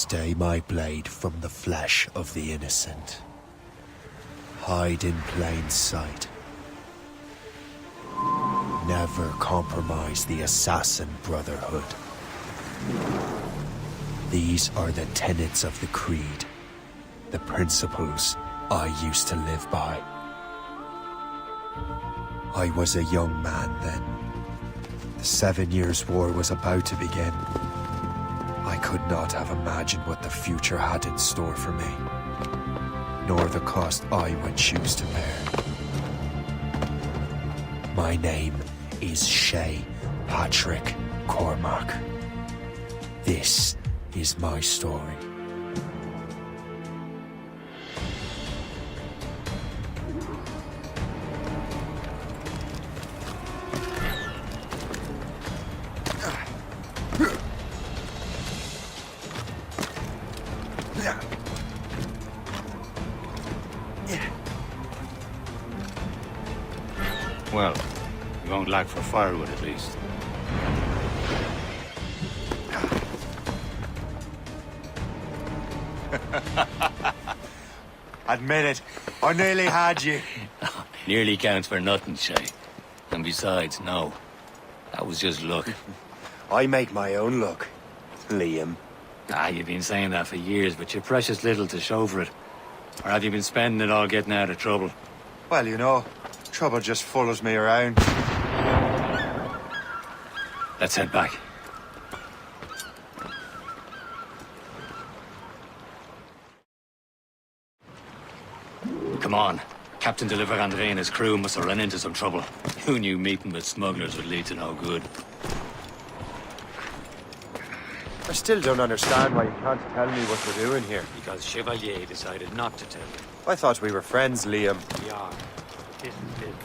stay my blade from the flesh of the innocent. Hide in plain sight. Never compromise the Assassin Brotherhood. These are the tenets of the Creed, the principles I used to live by. I was a young man then. The 7 Years' War was about to begin. I could not have imagined what the future had in store for me, nor the cost I would choose to bear. My name is Shay Patrick Cormac. This is my story. Well, you won't lack for firewood at least. Admit it, I nearly had you. Nearly counts for nothing, Shay. And besides, no. That was just luck. I make my own luck, Liam. You've been saying that for years, but you're precious little to show for it. Or have you been spending it all getting out of trouble? Well, you know, trouble just follows me around. Let's head back. Come on. Captain de Andre and his crew must have run into some trouble. Who knew meeting with smugglers would lead to no good? I still don't understand why you can't tell me what we're doing here. Because Chevalier decided not to tell you. I thought we were friends, Liam. We are. This is business.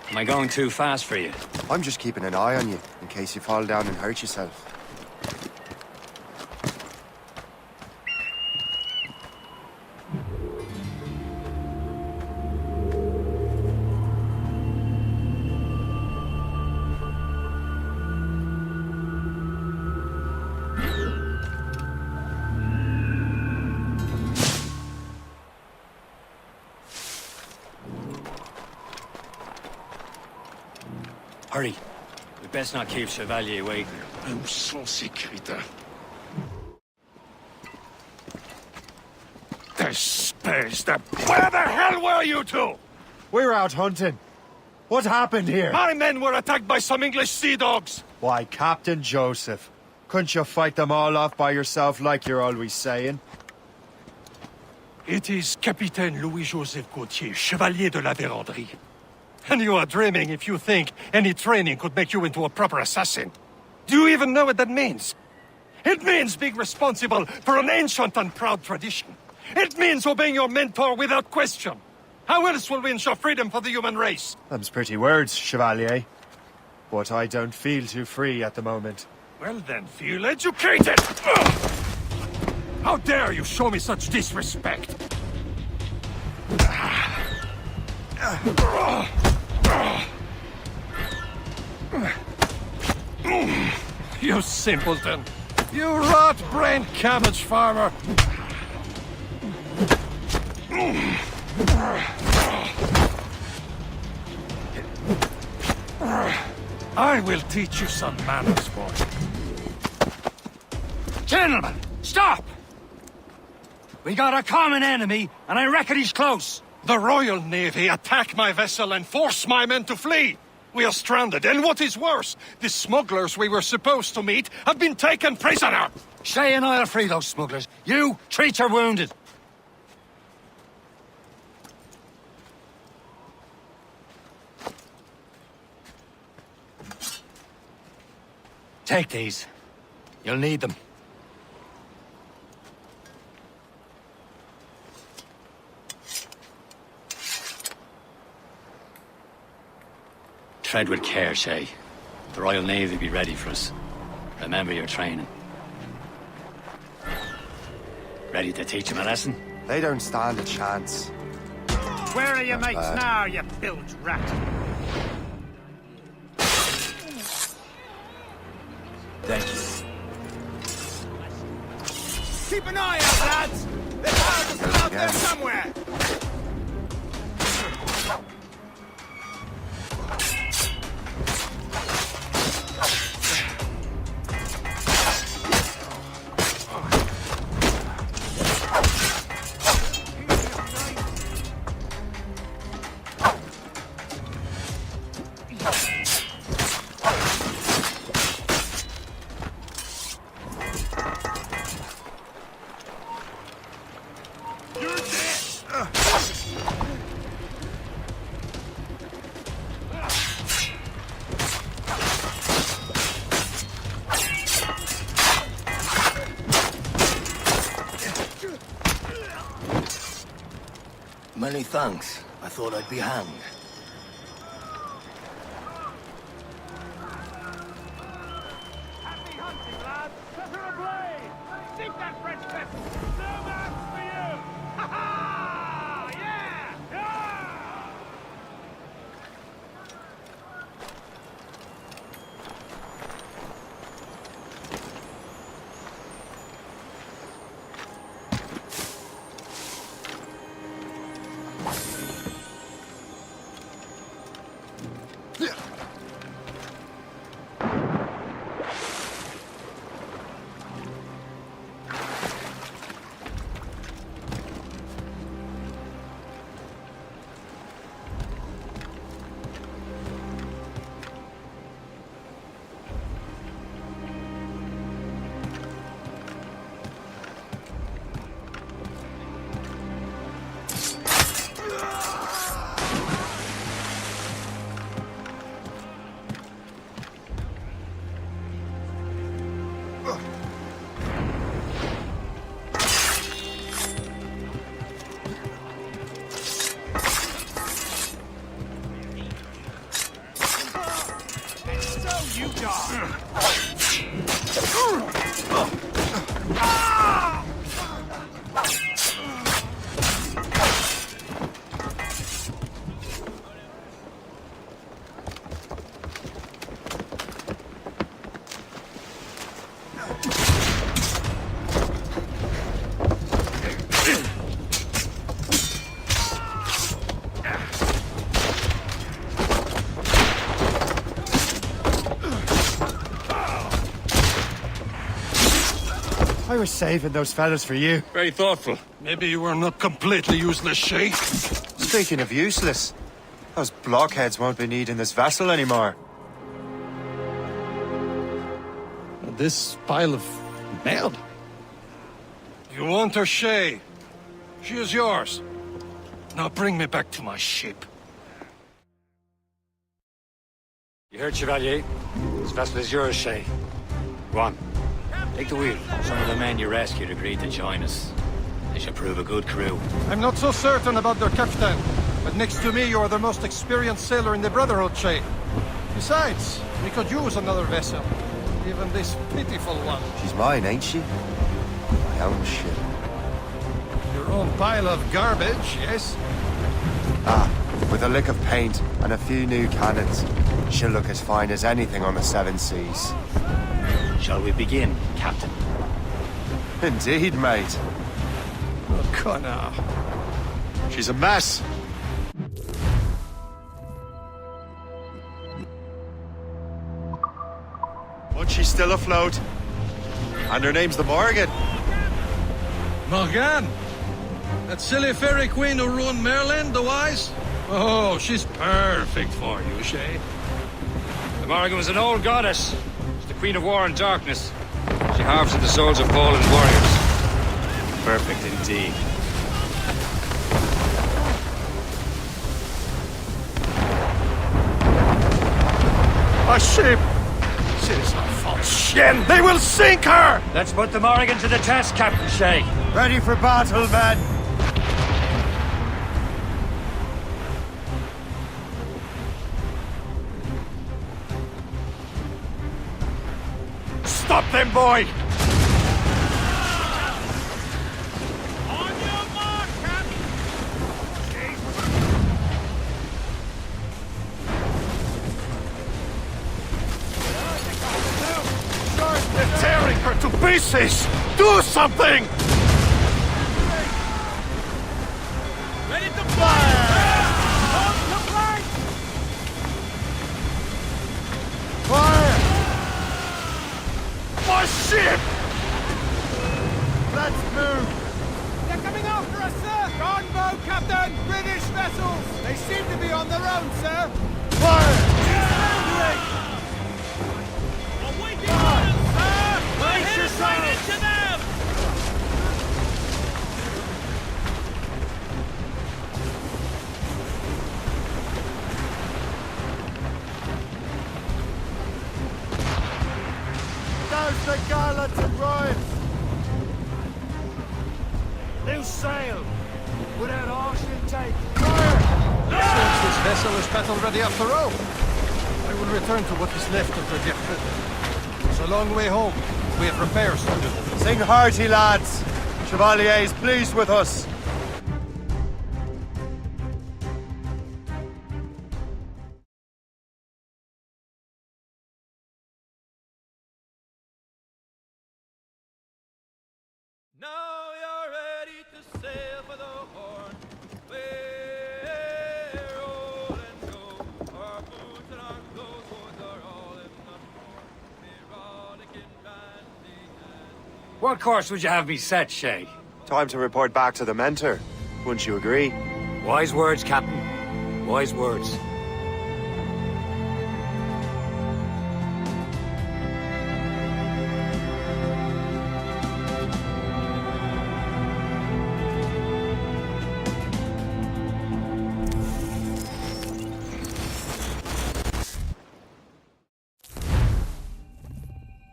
Am I going too fast for you? I'm just keeping an eye on you, in case you fall down and hurt yourself. Hurry. We best not keep Chevalier waiting. Où sont ces crétins? Espèce de... Where the hell were you two? We're out hunting. What happened here? My men were attacked by some English sea dogs. Why, Captain Joseph. Couldn't you fight them all off by yourself like you're always saying? It is Capitaine Louis-Joseph Gauthier, Chevalier de la Vérendrye. And you are dreaming if you think any training could make you into a proper assassin. Do you even know what that means? It means being responsible for an ancient and proud tradition. It means obeying your mentor without question. How else will we ensure freedom for the human race? Them's pretty words, Chevalier. But I don't feel too free at the moment. Well then, feel educated! Ugh! How dare you show me such disrespect? You simpleton! You rot-brained cabbage farmer! I will teach you some manners, boy. Gentlemen, stop! We got a common enemy, and I reckon he's close. The Royal Navy attack my vessel and force my men to flee. We are stranded, and what is worse, the smugglers we were supposed to meet have been taken prisoner. Shay and I'll free those smugglers. You, treat your wounded. Take these. You'll need them. Tread with care, Shay. The Royal Navy be ready for us. Remember your training. Ready to teach them a lesson? They don't stand a chance. Where are your mates bad. now, you bilge rat? Thank you. Keep an eye out, lads! There's houses out there somewhere! Many thanks. I thought I'd be hanged. Happy hunting, lads! Set her ablaze! Sink that French vessel! No match for you! Ha ha! Yeah! Yeah! You dog! I was saving those fellas for you. Very thoughtful. Maybe you were not completely useless, Shay. Speaking of useless, those blockheads won't be needing this vessel anymore. This pile of mail. You want her, Shay? She is yours. Now bring me back to my ship. You heard, Chevalier? This vessel is yours, Shay. Go on. Take the wheel. Some of the men you rescued agreed to join us. They should prove a good crew. I'm not so certain about their captain, but next to me you are the most experienced sailor in the Brotherhood, Shay. Besides, we could use another vessel. Even this pitiful one. She's mine, ain't she? My own ship. Your own pile of garbage, yes? Ah, with a lick of paint and a few new cannons, she'll look as fine as anything on the seven seas. Shall we begin, Captain? Indeed, mate. Oh, Connor. She's a mess. But she's still afloat. And her name's the Morgan. Morgan? That silly fairy queen who ruined Merlin, the wise? Oh, she's perfect for you, Shay. The Morgan was an old goddess. She's the queen of war and darkness. She harvested the souls of fallen warriors. Perfect indeed. A ship! She's a false shin! They will sink her! Let's put the Morgan to the test, Captain Shay. Ready for battle, men! Stop them, boy! On your mark, Captain! They're tearing her to pieces! Do something! Ready to fire! On the flank! Fire! My ship! Let's move! They're coming after us, sir! Gunboat, Captain! British vessels! They seem to be on their own, sir! Fire! Awaiting orders, sir! We're headed right into them! Douse the gallants and royals! They'll sail! Without harsh intake! Since this vessel is battle ready after all, I will return to what is left of the dear crew. It's a long way home. We have repairs to do. Sing hearty, lads! Chevalier is pleased with us. Now you're ready to sail for the Horn. We're roll and go. Our boots and our clothes are all in the morn. We're rollicking, randy, and What course would you have me set, Shay? Time to report back to the mentor. Wouldn't you agree? Wise words, Captain. Wise words.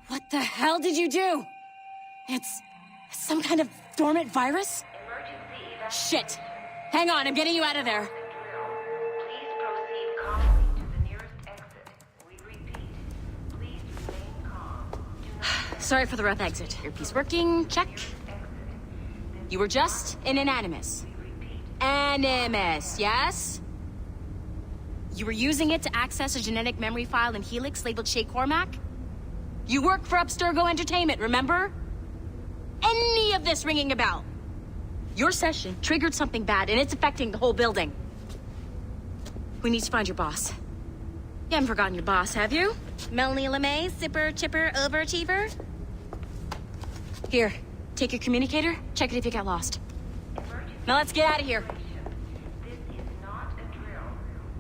What the hell did you do? It's some kind of dormant virus? Shit! Hang on, I'm getting you out of there. Please proceed calmly to the nearest exit. We repeat, please remain calm. Do not Sorry for the rough exit. Earpiece working, check. You were just in an animus. Animus, yes? You were using it to access a genetic memory file in Helix labeled Shay Cormac? You work for Abstergo Entertainment, remember? Any of this ringing a bell? Your session triggered something bad, and it's affecting the whole building. We need to find your boss. You haven't forgotten your boss, have you? Melanie LeMay, zipper, chipper, overachiever? Here, take your communicator, check it if you got lost. Now let's get out of here. This is not a drill.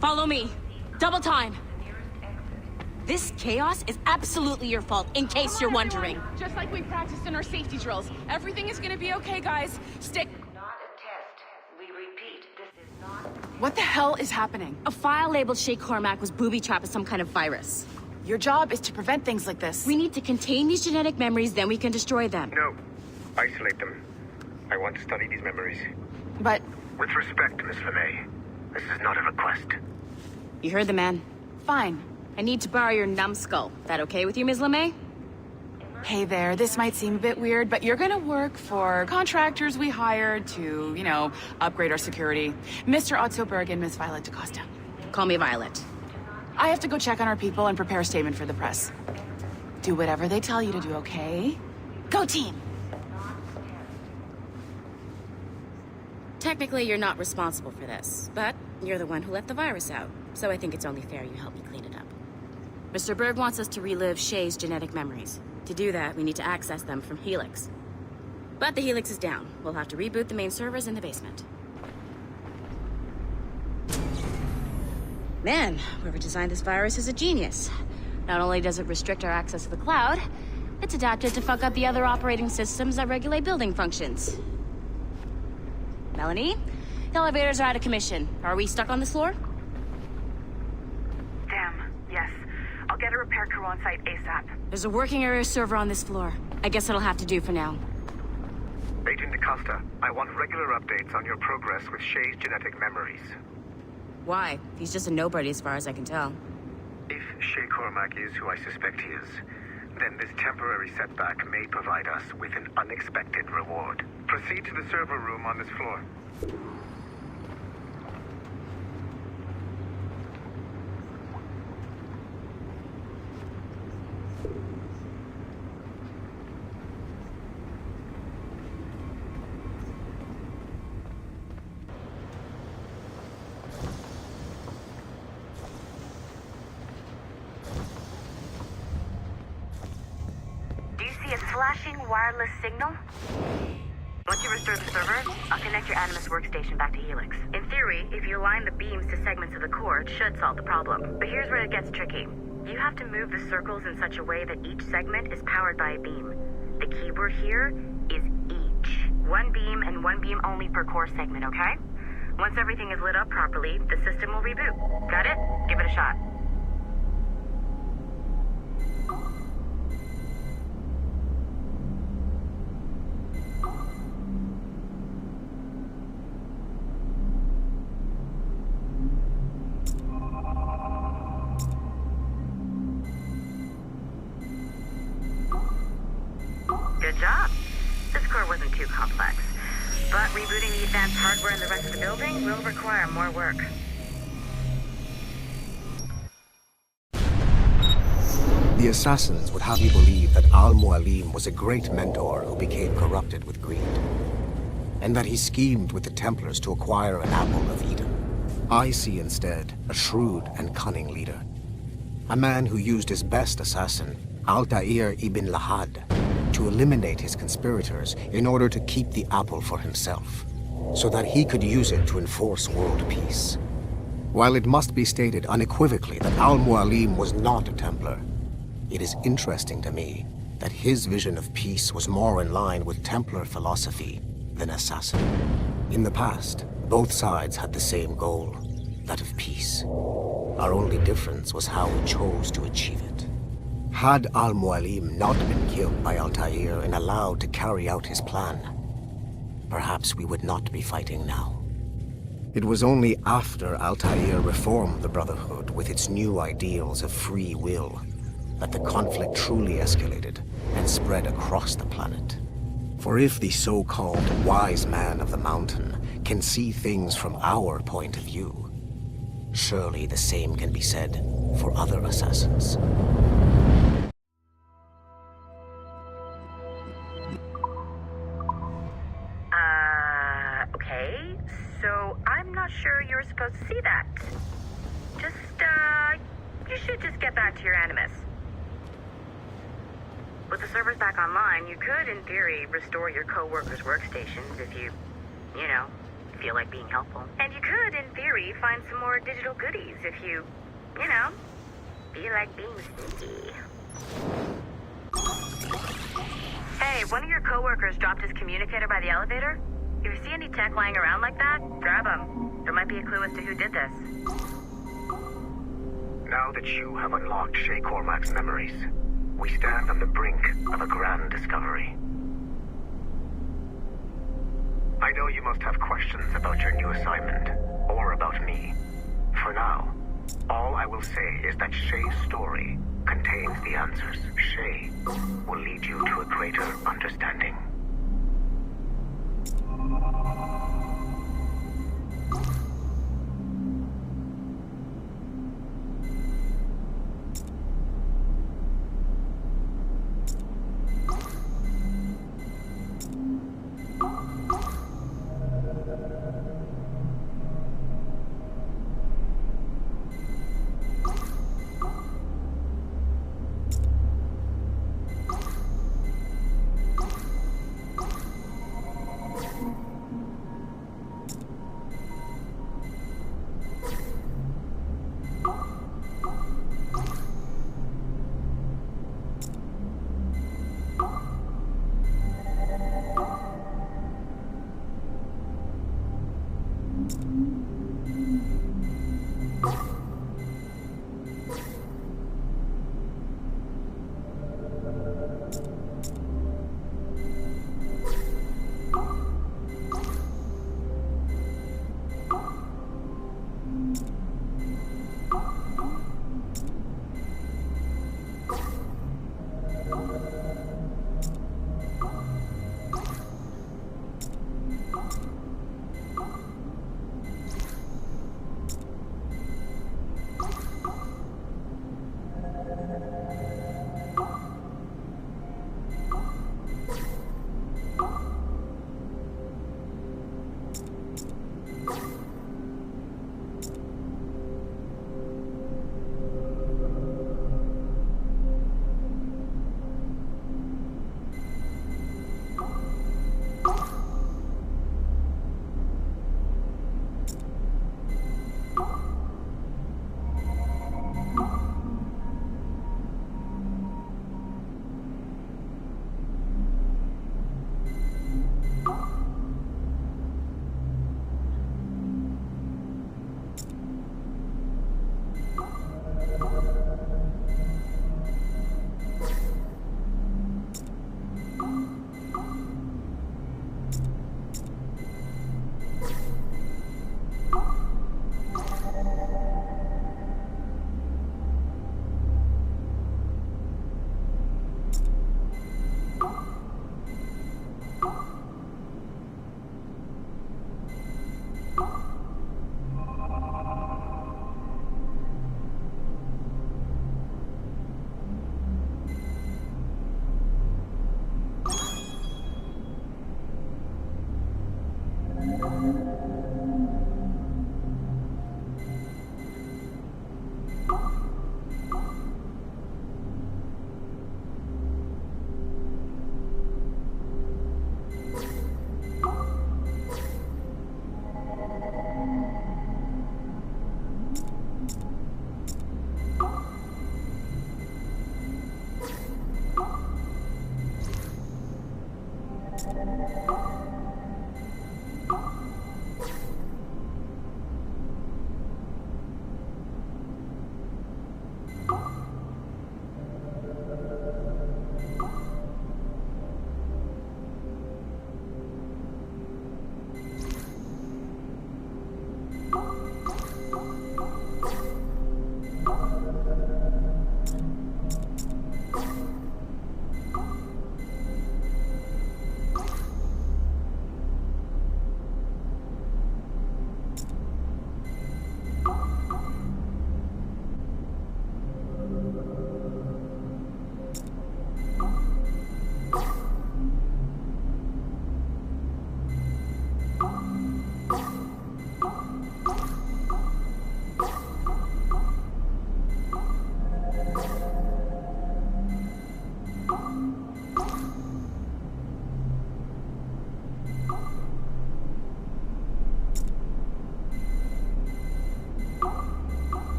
Follow me. Double time. The nearest exit. This chaos is absolutely your fault, in case you're wondering. Just like we practiced in our safety drills. Everything is gonna be okay, guys. Stick. Not a test. We repeat, this is not. What the hell is happening? A file labeled Shay Cormac was booby-trapped with some kind of virus. Your job is to prevent things like this. We need to contain these genetic memories, then we can destroy them. No. Isolate them. I want to study these memories. But With respect, Miss LeMay, this is not a request. You heard the man. fine. I need to borrow your numbskull. That okay with you, Ms. LeMay? Hey there, this might seem a bit weird, but you're gonna work for contractors we hired to, upgrade our security. Mr. Otto Berg and Miss Violet DaCosta. Call me Violet. I have to go check on our people and prepare a statement for the press. Do whatever they tell you to do, okay? Go team! Technically, you're not responsible for this, but you're the one who let the virus out, so I think it's only fair you help me clean it up. Mr. Berg wants us to relive Shay's genetic memories. To do that, we need to access them from Helix. But the Helix is down. We'll have to reboot the main servers in the basement. Man, whoever designed this virus is a genius. Not only does it restrict our access to the cloud, it's adapted to fuck up the other operating systems that regulate building functions. Melanie? The elevators are out of commission. Are we stuck on this floor? Damn, yes. I'll get a repair crew on site ASAP. There's a working area server on this floor. I guess it'll have to do for now. Agent DaCosta, I want regular updates on your progress with Shay's genetic memories. Why? He's just a nobody as far as I can tell. If Shay Cormac is who I suspect he is, then this temporary setback may provide us with an unexpected reward. Proceed to the server room on this floor. Do you see a flashing wireless signal? Once you restore the server, I'll connect your Animus workstation back to Helix. In theory, if you align the beams to segments of the core, it should solve the problem. But here's where it gets tricky. You have to move the circles in such a way that each segment is powered by a beam. The keyword here is each. One beam and one beam only per core segment, okay? Once everything is lit up properly, the system will reboot. Got it? Give it a shot. Good job. This core wasn't too complex. But rebooting the advanced hardware in the rest of the building will require more work. The Assassins would have you believe that Al-Mualim was a great mentor who became corrupted with greed, and that he schemed with the Templars to acquire an apple of Eden. I see instead a shrewd and cunning leader, a man who used his best assassin, Altair ibn Lahad, to eliminate his conspirators in order to keep the apple for himself, so that he could use it to enforce world peace. While it must be stated unequivocally that Al-Mualim was not a Templar, it is interesting to me that his vision of peace was more in line with Templar philosophy than assassin. In the past, both sides had the same goal, that of peace. Our only difference was how we chose to achieve it. Had Al-Mualim not been killed by Altair and allowed to carry out his plan, perhaps we would not be fighting now. It was only after Altair reformed the Brotherhood with its new ideals of free will that the conflict truly escalated and spread across the planet. For if the so-called wise man of the mountain can see things from our point of view, surely the same can be said for other assassins. Okay, so I'm not sure you're supposed to see that. You should just get back to your Animus. With the servers back online, you could, in theory, restore your co-workers' workstations if you feel like being helpful. And you could, in theory, find some more digital goodies if you feel like being sneaky. Hey, one of your co-workers dropped his communicator by the elevator. If you see any tech lying around like that, grab them. There might be a clue as to who did this. Now that you have unlocked Shay Cormac's memories, we stand on the brink of a grand discovery. I know you must have questions about your new assignment, or about me. For now, all I will say is that Shay's story contains the answers. Shay will lead you to a greater understanding.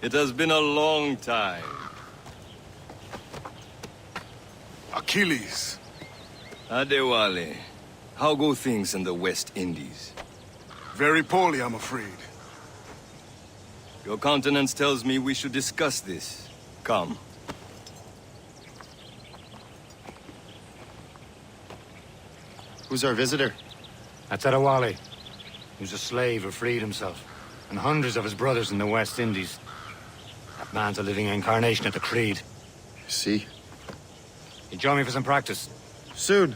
It has been a long time. Achilles. Adewale, how go things in the West Indies? Very poorly, I'm afraid. Your countenance tells me we should discuss this. Come. Who's our visitor? That's Adewale. He was a slave who freed himself. And hundreds of his brothers in the West Indies. That man's a living incarnation of the Creed. See? You join me for some practice? Soon.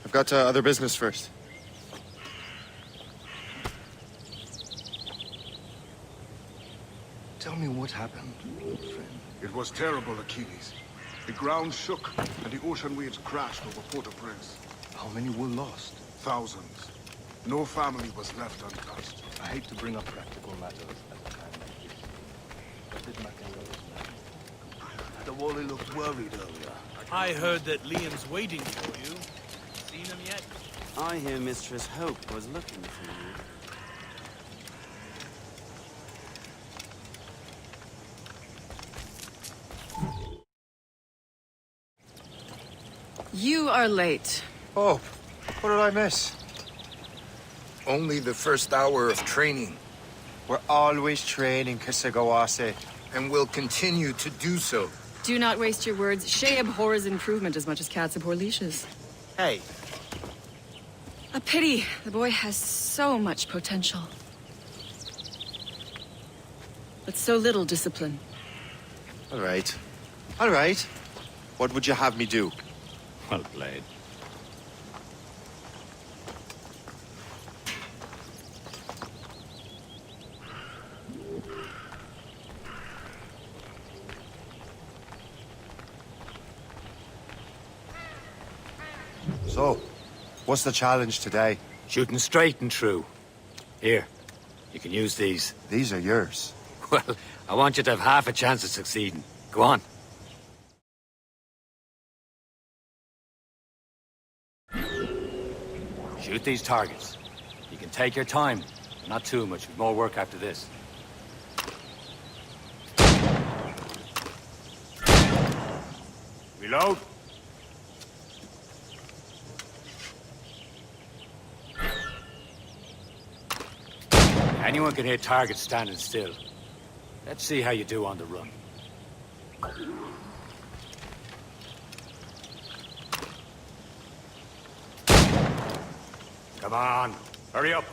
I've got other business first. Tell me what happened, old friend. It was terrible, Achilles. The ground shook, and the ocean waves crashed over Port-au-Prince. How many were lost? Thousands. No family was left untouched. I hate to bring up practical matters at a time like this. What did Machiavelli's man? Adewale looked worried earlier. I heard that Liam's waiting for you. Seen him yet? I hear Mistress Hope was looking for you. You are late. Oh, what did I miss? Only the first hour of training. We're always training, Kisagawase. And will continue to do so. Do not waste your words. Shay abhors improvement as much as cats abhor leashes. Hey. A pity. The boy has so much potential. But so little discipline. All right. All right. What would you have me do? Well played. So, what's the challenge today? Shooting straight and true. Here, you can use these. These are yours. Well, I want you to have half a chance of succeeding. Go on. Shoot these targets. You can take your time. Not too much. We've more work after this. Reload. Anyone can hit targets standing still. Let's see how you do on the run. Come on, hurry up.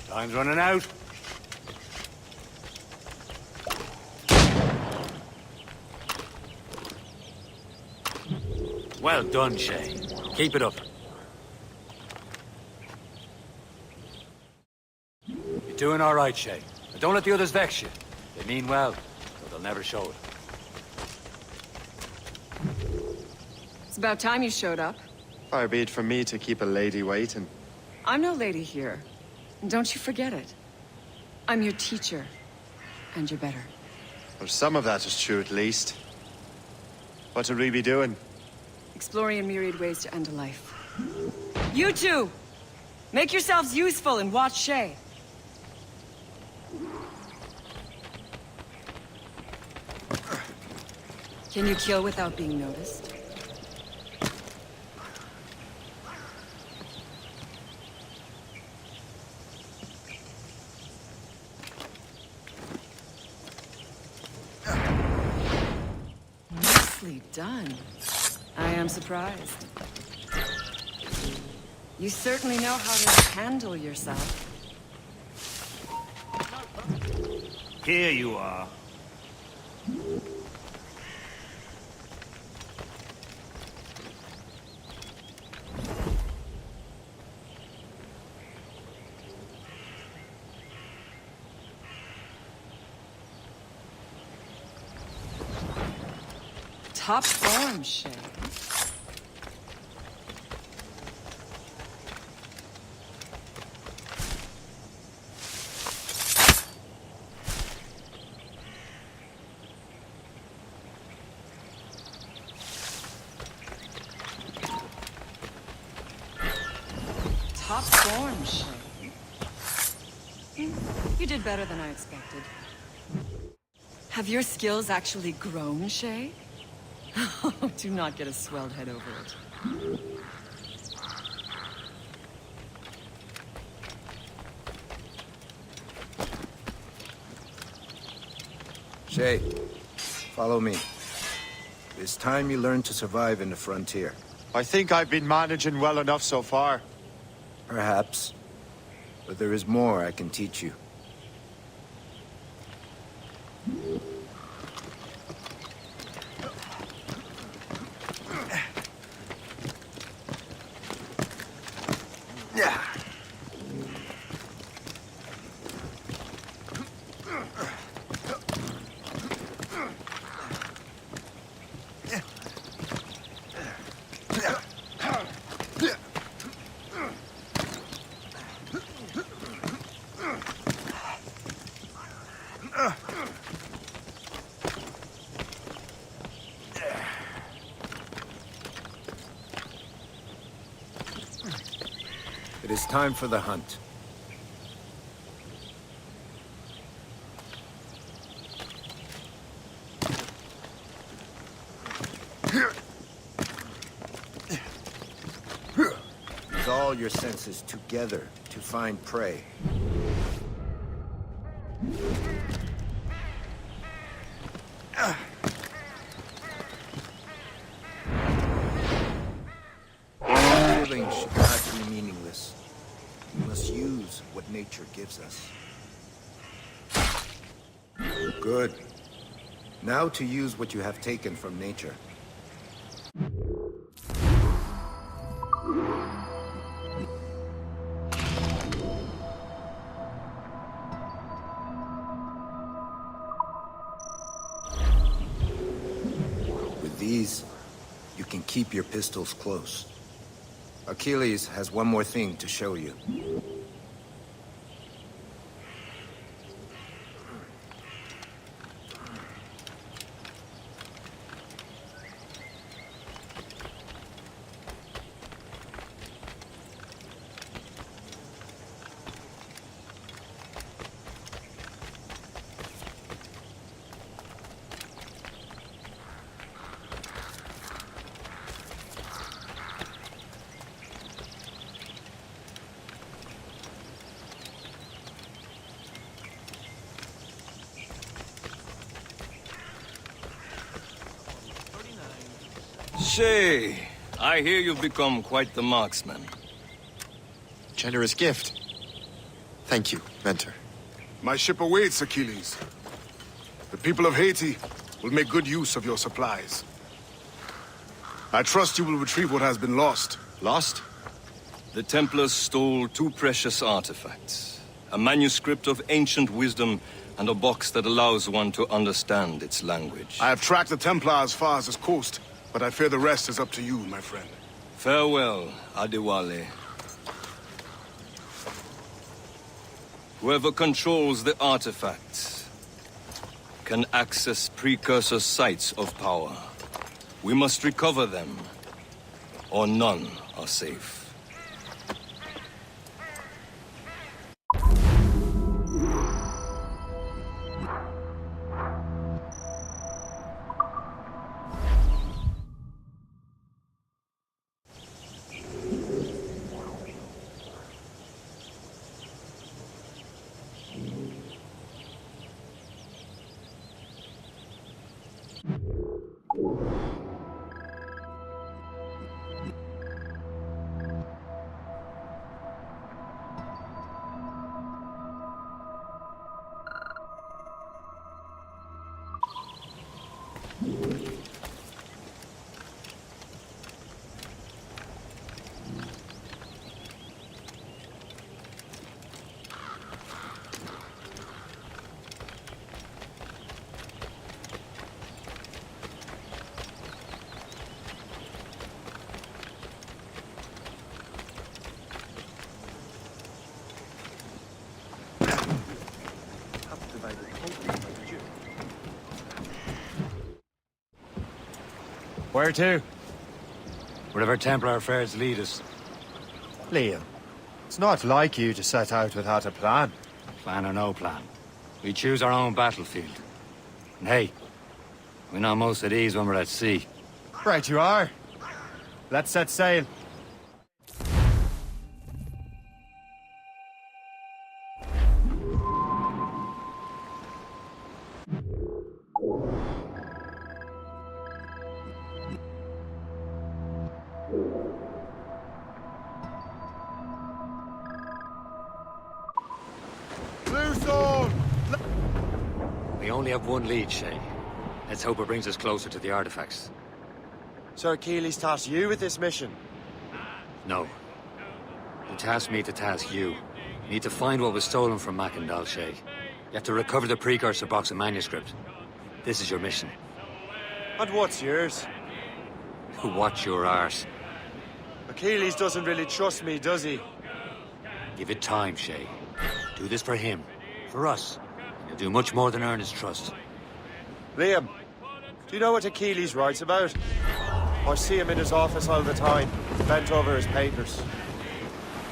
Time's running out. Well done, Shay. Keep it up. You're doing all right, Shay. But don't let the others vex you. They mean well, but they'll never show it. It's about time you showed up. Far be it from me to keep a lady waiting. I'm no lady here. And don't you forget it. I'm your teacher. And you're better. Well, some of that is true, at least. What would we be doing? Exploring a myriad ways to end a life. You two! Make yourselves useful and watch Shay. Can you kill without being noticed? Nicely done. I am surprised. You certainly know how to handle yourself. Here you are. Top form, Shay. Top form, Shay. You did better than I expected. Have your skills actually grown, Shay? Do not get a swelled head over it. Shay, follow me. It's time you learn to survive in the frontier. I think I've been managing well enough so far. Perhaps. But there is more I can teach you. It is time for the hunt. Use all your senses together to find prey. Killing should not be meaningless. We must use what nature gives us. Good. Now to use what you have taken from nature. With these, you can keep your pistols close. Achilles has one more thing to show you. Shay, I hear you've become quite the marksman. Generous gift. Thank you, Mentor. My ship awaits, Achilles. The people of Haiti will make good use of your supplies. I trust you will retrieve what has been lost. Lost? The Templars stole two precious artifacts. A manuscript of ancient wisdom and a box that allows one to understand its language. I have tracked the Templar as far as this coast, but I fear the rest is up to you, my friend. Farewell, Adewale. Whoever controls the artifacts can access precursor sites of power. We must recover them, or none are safe. Where to? Wherever Templar affairs lead us. Liam, it's not like you to set out without a plan. Plan or no plan. We choose our own battlefield. And hey, we know most at ease when we're at sea. Right you are. Let's set sail. Loose all! We only have one lead, Shay. Let's hope it brings us closer to the artifacts. Sir Achilles tasked you with this mission. No. He tasked me to task you. You need to find what was stolen from Mackandal, Shay. You have to recover the precursor box of manuscript. This is your mission. And what's yours? Watch your arse. Achilles doesn't really trust me, does he? Give it time, Shay. Do this for him. For us. And you'll do much more than earn his trust. Liam, do you know what Achilles writes about? I see him in his office all the time, bent over his papers.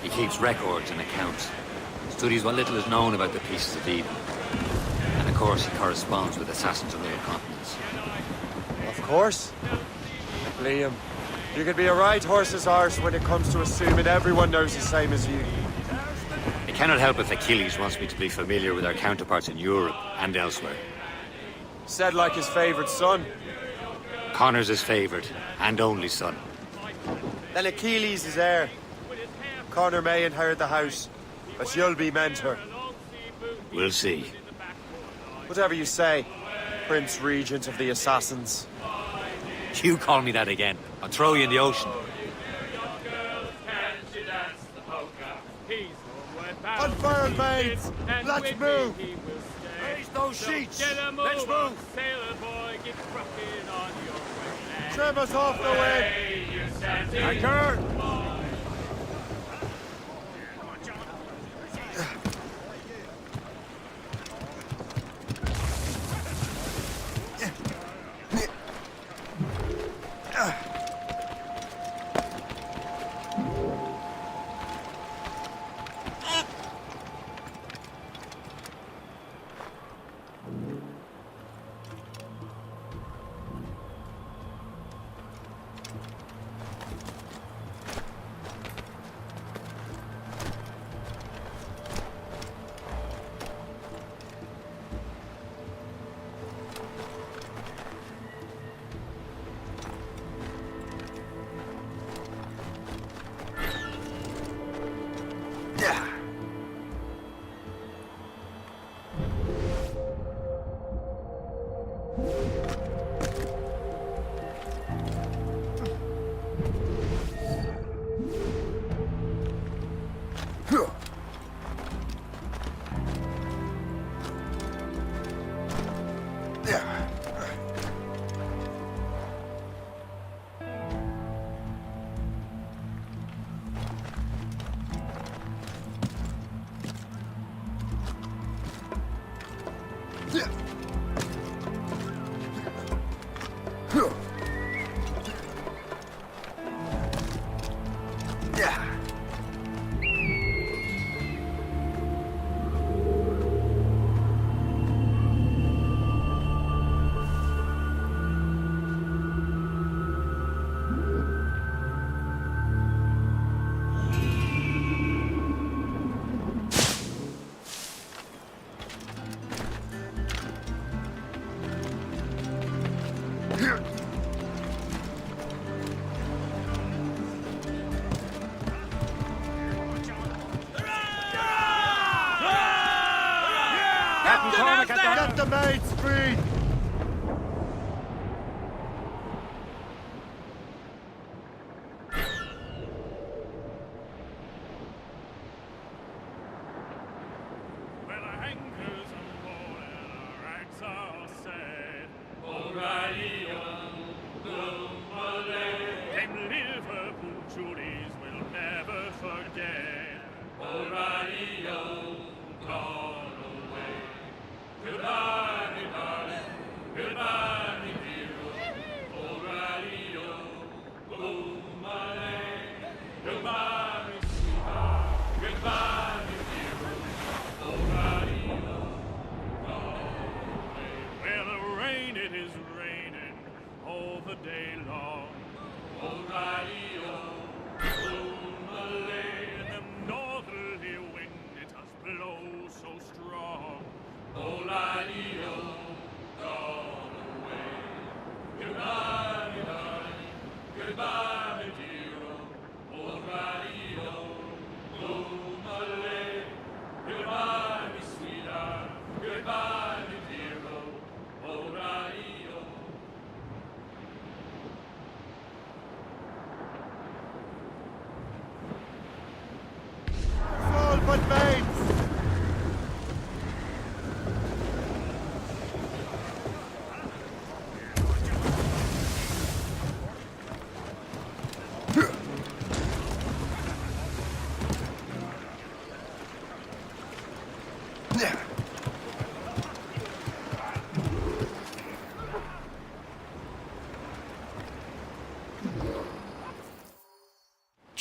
He keeps records and accounts. Studies what little is known about the pieces of Eden. And of course, he corresponds with assassins on other continents. Of course. Liam, you can be a right horse's arse when it comes to assuming everyone knows the same as you. I cannot help if Achilles wants me to be familiar with our counterparts in Europe and elsewhere. Said like his favorite son. Connor's his favorite and only son. Then Achilles is heir. Connor may inherit the house, but you'll be mentor. We'll see. Whatever you say, Prince Regent of the Assassins. You call me that again. I'll throw you in the ocean. Unfurled, mates! Let's move! Raise those sheets! Let's move! Trim us off the wind! Anchor! Get the mates free! Goodbye, darling.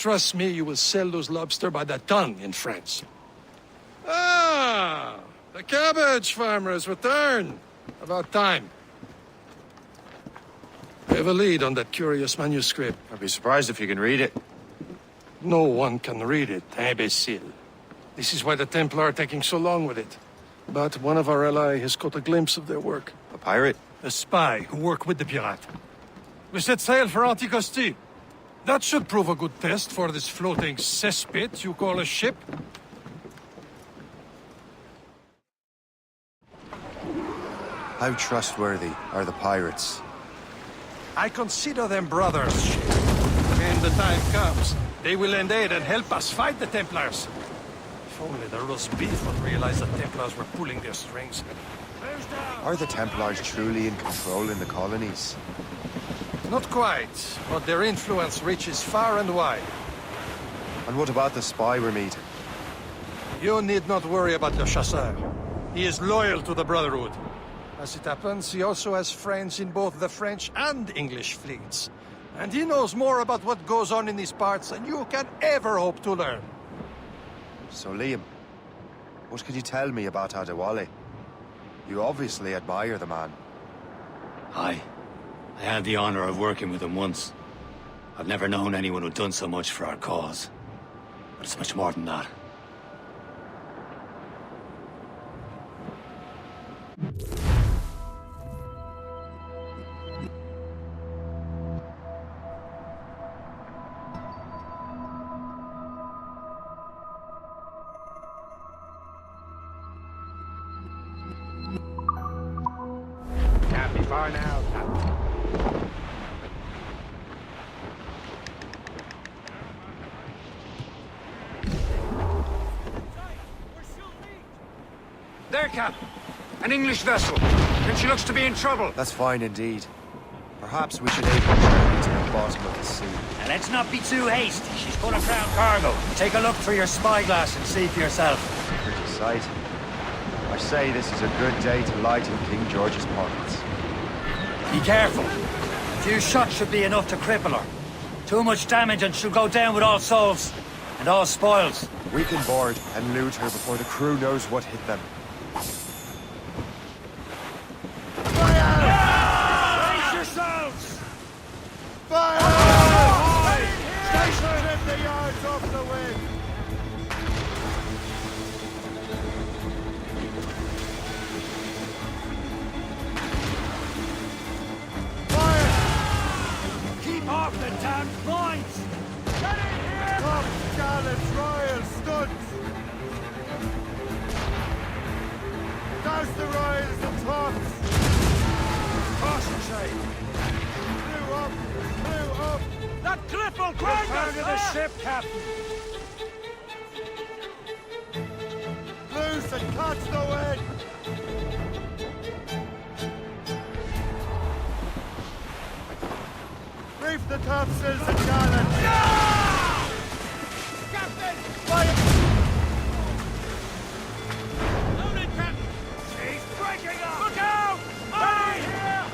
Trust me, you will sell those lobster by the ton in France. Ah, the cabbage farmers return. About time. I have a lead on that curious manuscript. I'd be surprised if you can read it. No one can read it, imbecile. This is why the Templar are taking so long with it. But one of our allies has caught a glimpse of their work. A pirate? A spy who worked with the pirate. We set sail for Anticosti. That should prove a good test for this floating cesspit you call a ship. How trustworthy are the pirates? I consider them brothers. When the time comes, they will lend aid and help us fight the Templars. If only the roast beef would realize the Templars were pulling their strings. Are the Templars truly in control in the colonies? Not quite, but their influence reaches far and wide. And what about the spy we're meeting? You need not worry about Le Chasseur. He is loyal to the Brotherhood. As it happens, he also has friends in both the French and English fleets. And he knows more about what goes on in these parts than you can ever hope to learn. So Liam, what can you tell me about Adewale? You obviously admire the man. Aye. I had the honor of working with him once. I've never known anyone who'd done so much for our cause. But it's much more than that. Can't be far now, Captain. There, Captain. An English vessel. And she looks to be in trouble. That's fine indeed. Perhaps we should aid her journey to the bottom of the sea. Now, let's not be too hasty. She's full of crown cargo. Take a look through your spyglass and see for yourself. Pretty sight. I say this is a good day to lighten King George's pockets. Be careful. A few shots should be enough to cripple her. Too much damage and she'll go down with all souls. And all spoils. We can board and loot her before the crew knows what hit them. Brace yourselves! Fire! Station 50 yards off the wind! Keep off the damned points! Get in here! Top gallants, royal studs! Douse the royals and tops! Caution, Shay! Blew up! That cliff will grind us! Return to the ship, Captain! Loose and catch the wind! Reef the topsails and gallants! Captain! Fire! Loaded, Captain! She's breaking up! Look out! Ready here!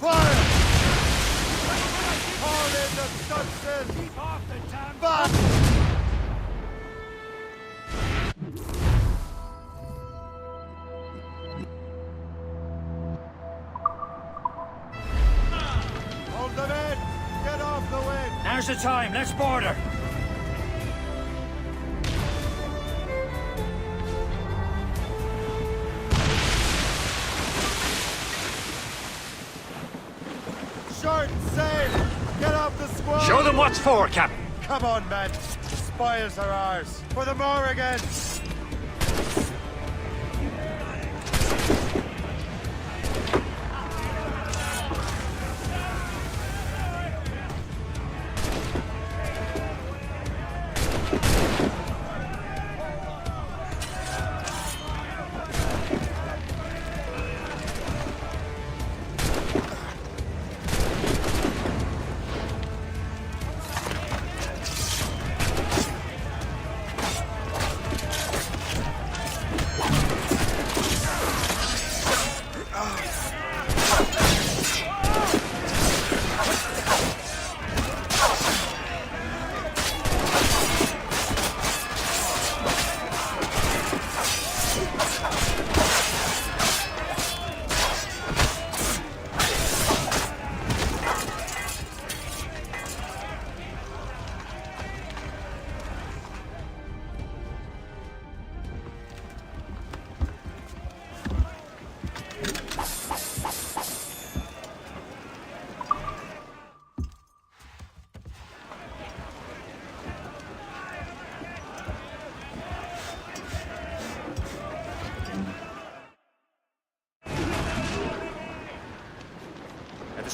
Fire! Haul in the stunsail! Keep off the damn boat! Hold them in! Get off the wind! Now's the time. Let's board her. Short sail! Get off the squall! Show them what's for, Captain. Come on, men! The spoils are ours! For the Morrigans!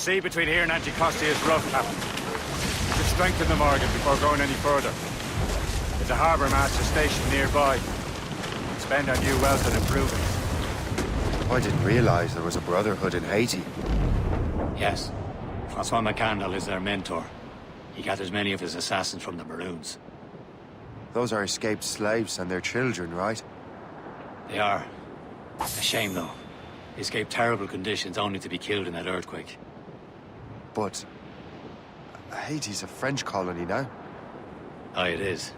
sea between here and Anticosti is rough, Captain. We should strengthen the Morgan before going any further. There's a harbour master station nearby. Spend our new wealth on improving it. I didn't realize there was a brotherhood in Haiti. Yes. Francois McCandle is their mentor. He gathers many of his assassins from the Maroons. Those are escaped slaves and their children, right? They are. A shame, though. They escaped terrible conditions only to be killed in that earthquake. But Haiti's a French colony now. Aye, it is.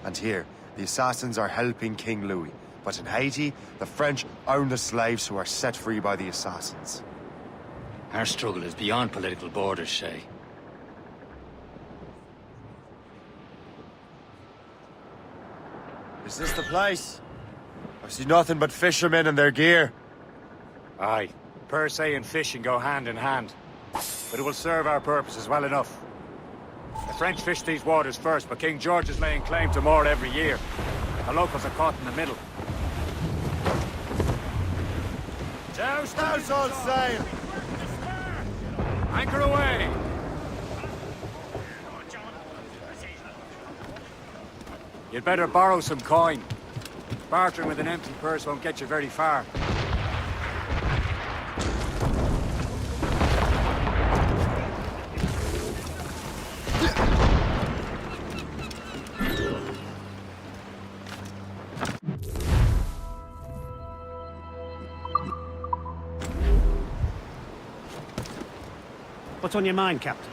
And here, the assassins are helping King Louis. But in Haiti, the French own the slaves who are set free by the assassins. Our struggle is beyond political borders, Shay. Is this the place? I see nothing but fishermen and their gear. Aye. Per se and fishing go hand in hand. But it will serve our purposes well enough. The French fish these waters first, but King George is laying claim to more every year. The locals are caught in the middle. Joust all sail! Anchor away! You'd better borrow some coin. Bartering with an empty purse won't get you very far. What's on your mind, Captain?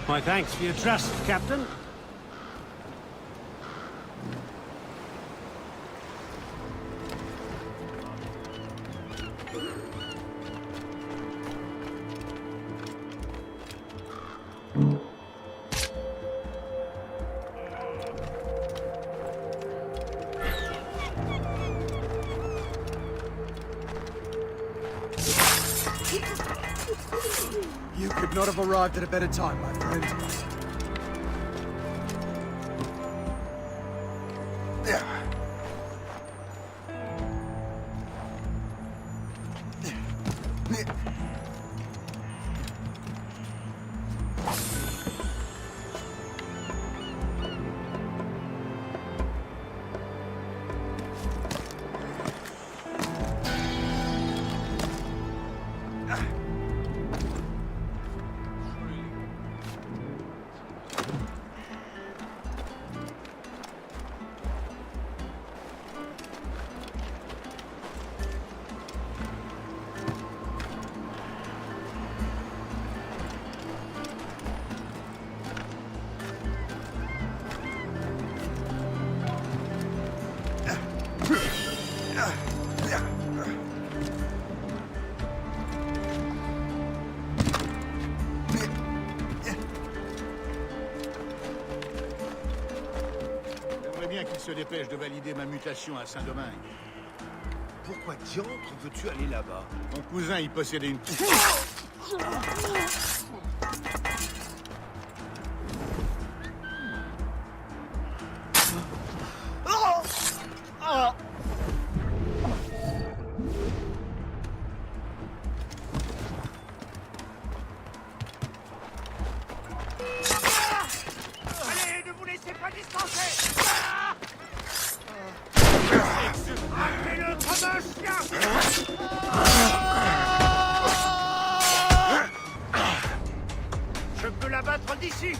My thanks for your trust, Captain. You could not have arrived at a better time, my friend. J'aimerais bien qu'il se dépêche de valider ma mutation à Saint-Domingue. Pourquoi diantre veux-tu aller là-bas? Mon cousin y possédait une... Allez, ne vous laissez pas distancer! Rappelez-le comme un chien! Je peux l'abattre d'ici!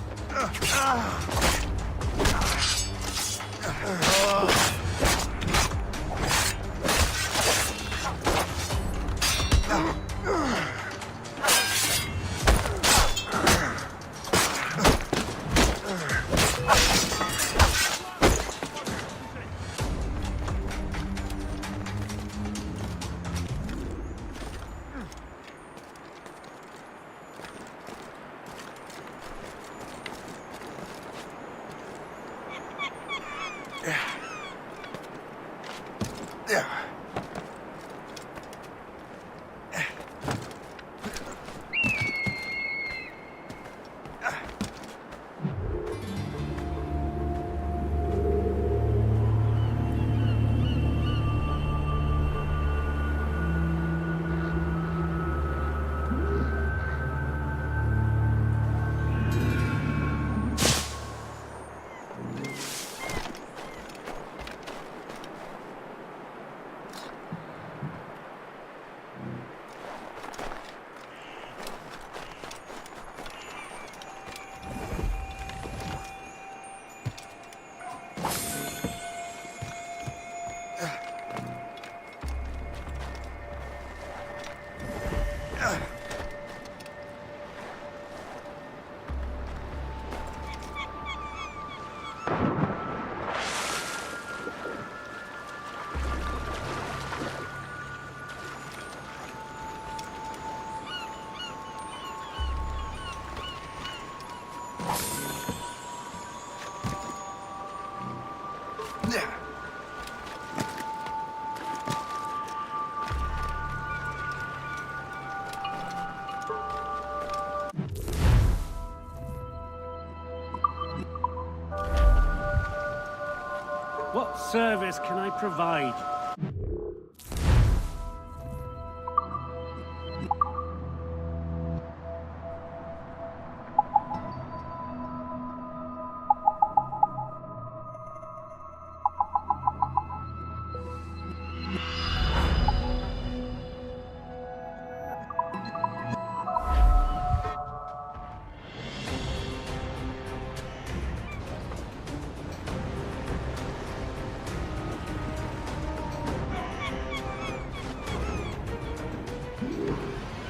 What service can I provide?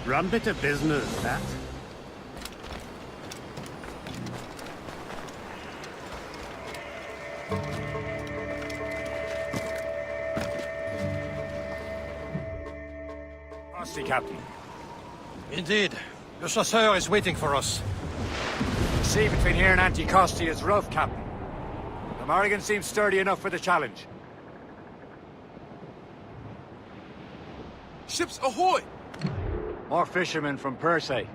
Run bit of business, that. Nasty, Captain. Indeed. Le chasseur is waiting for us. The sea between here and Anticosti is rough, Captain. The Morrigan seems sturdy enough for the challenge. Ships ahoy! More fishermen from Persay.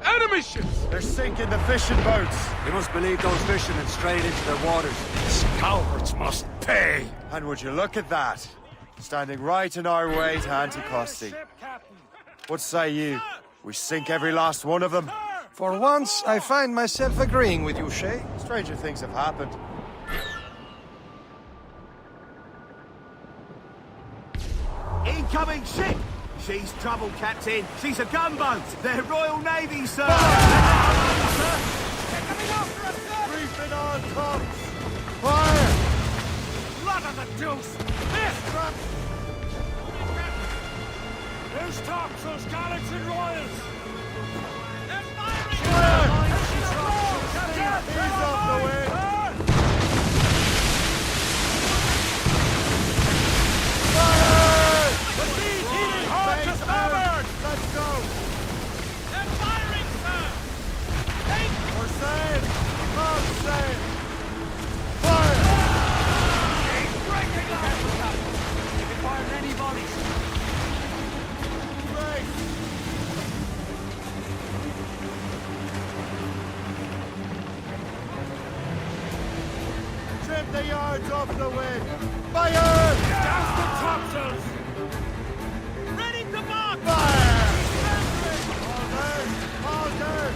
Enemy ships! They're sinking the fishing boats. We must believe those fishermen strayed into their waters. Cowards must pay! And would you look at that? Standing right in our way to Anticosti. What say you? We sink every last one of them? For once, I find myself agreeing with you, Shay. Stranger things have happened. Incoming ship! She's trouble, Captain. She's a gunboat. They're Royal Navy, sir. Reefing on tops! Fire! Blood of the deuce! This trap! Who's tops, those gallants and royals? They're firing! He's off the wind! Let's go! They're firing, sir! We're safe! Come safe! Fire! He's breaking up! You can fire any volleys. Great! Trim the yards off the wind! Fire! Down the topsails! Ready to mark! Fire! All there! All there!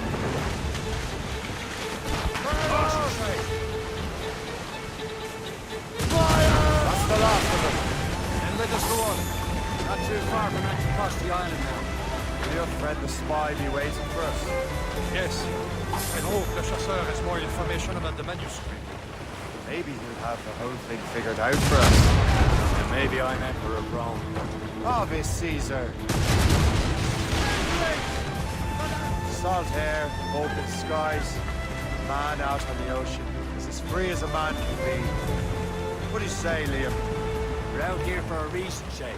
Fire! That's the last of them. Then let us go on. Not too far from Anticosti Island now. Will your friend the spy be waiting for us? Yes. I hope the chasseur has more information about the manuscript. Maybe he'll have the whole thing figured out for us. And maybe I'm Emperor of Rome. Obvious Caesar. Salt air, open skies, man out on the ocean. He's as free as a man can be. What do you say, Liam? We're out here for a reason, Shay.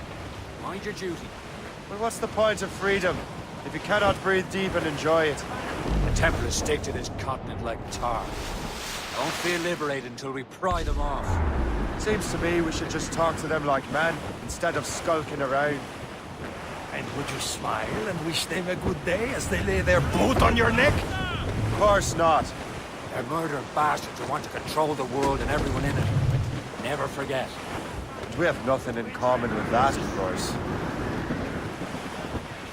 Mind your duty. Well, what's the point of freedom if you cannot breathe deep and enjoy it? Templars stick to this continent like tar. I don't feel liberated until we pry them off. Seems to me we should just talk to them like men, instead of skulking around. And would you smile and wish them a good day as they lay their boot on your neck? Of course not. They're murdering bastards who want to control the world and everyone in it. Never forget. We have nothing in common with that, of course.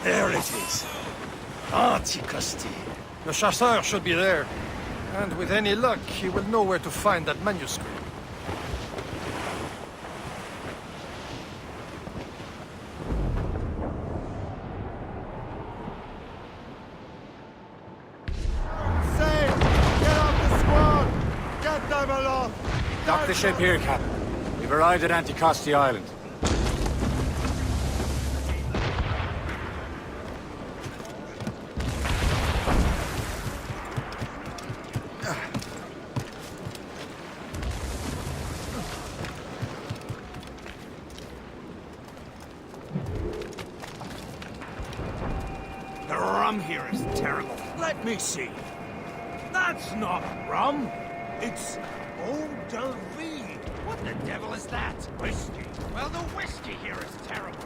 There it is. Anticosti. The chasseur should be there. And with any luck, he will know where to find that manuscript. Dock the ship here, Captain. We've arrived at Anticosti Island. The rum here is terrible. Let me see. That's not rum. It's eau de vie. What the devil is that? Whiskey. Well, the whiskey here is terrible.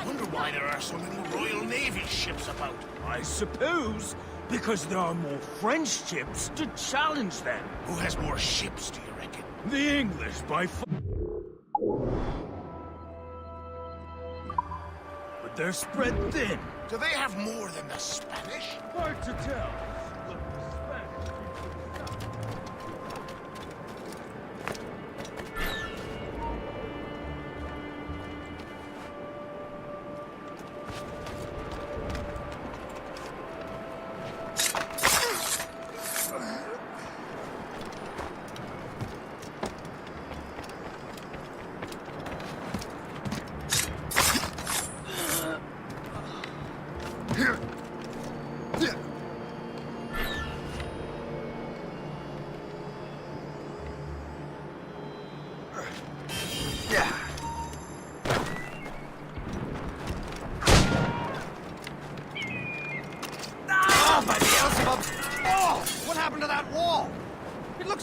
Wonder why there are so many Royal Navy ships about. I suppose because there are more French ships to challenge them. Who has more ships, do you reckon? The English, by far. But they're spread thin. Do they have more than the Spanish? Hard to tell.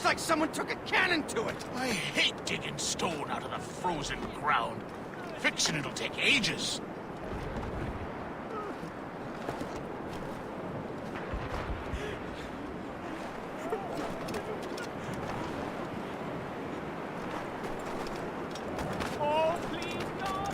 Like someone took a cannon to it. I hate digging stone out of the frozen ground. Fixing it'll take ages. Oh, please, God!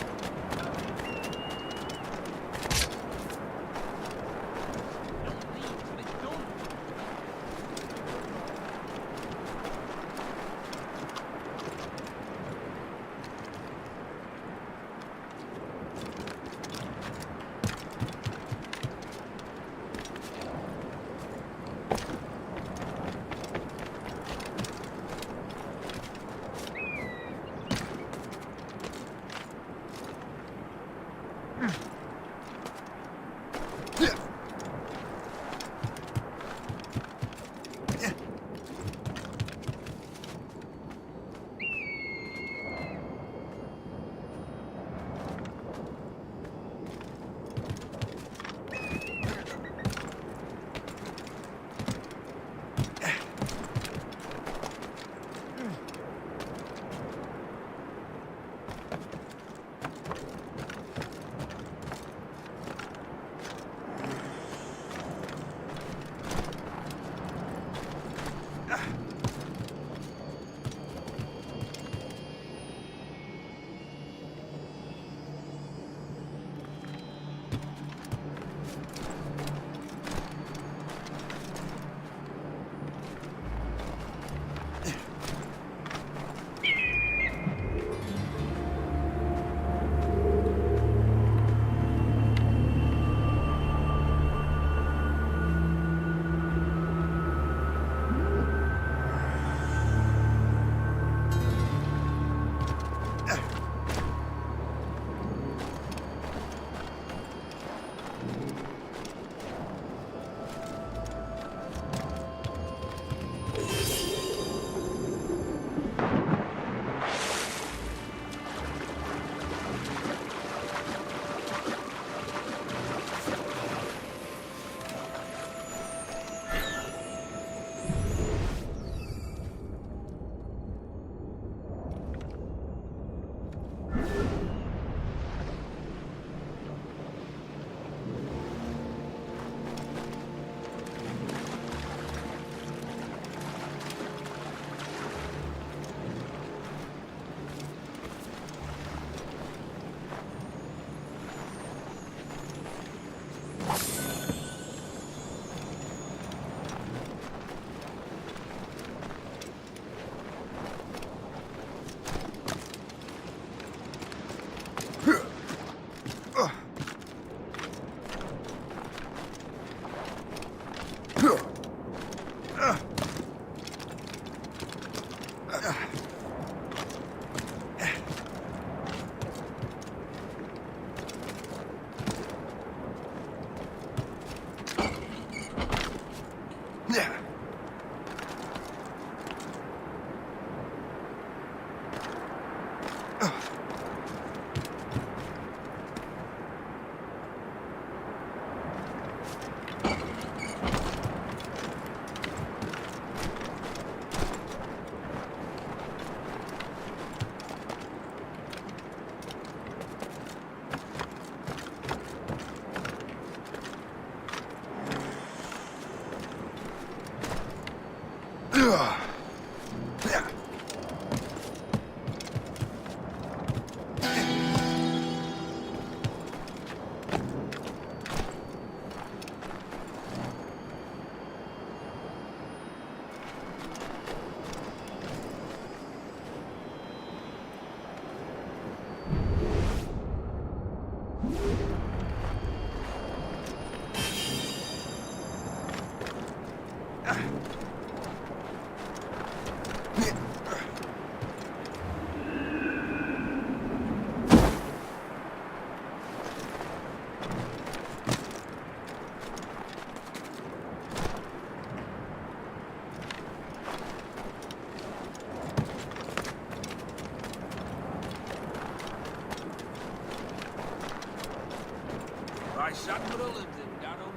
Admiral and Darrow.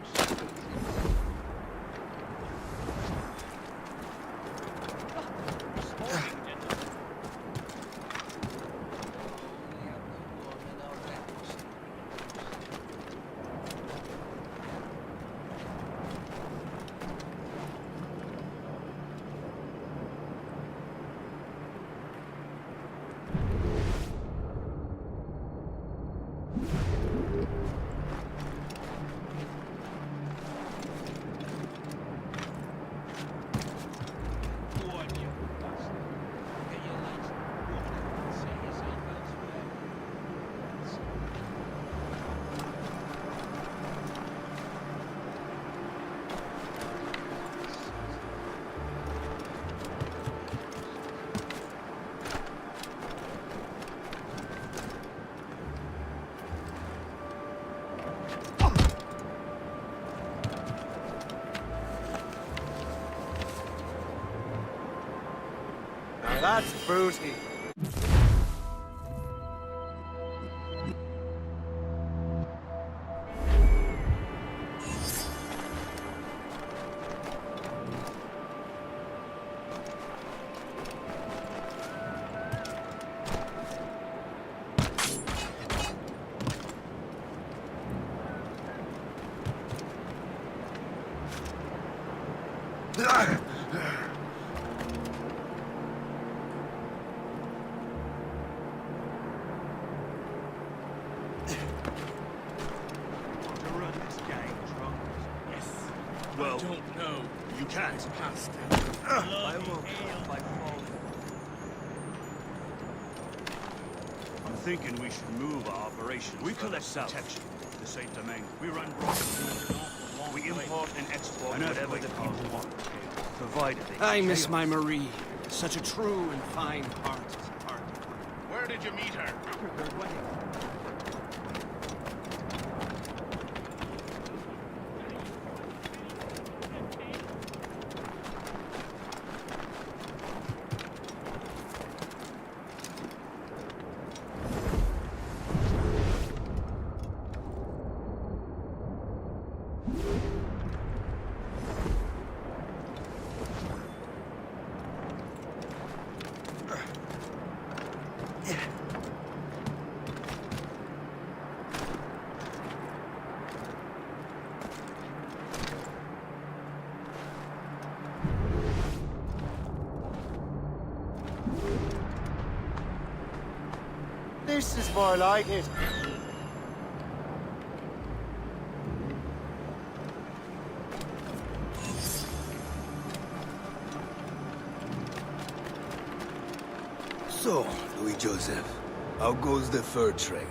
That's booty. Well, I don't know. You can't pass them. I will if I fall. I'm thinking we should move our operations. We collect protection. The safe domain. We run broad. We import and export whatever the people want, provided they. I miss my Marie. Such a true and fine heart. Where did you meet her? After her wedding. This is more like it. So, Louis Joseph, how goes the fur trade?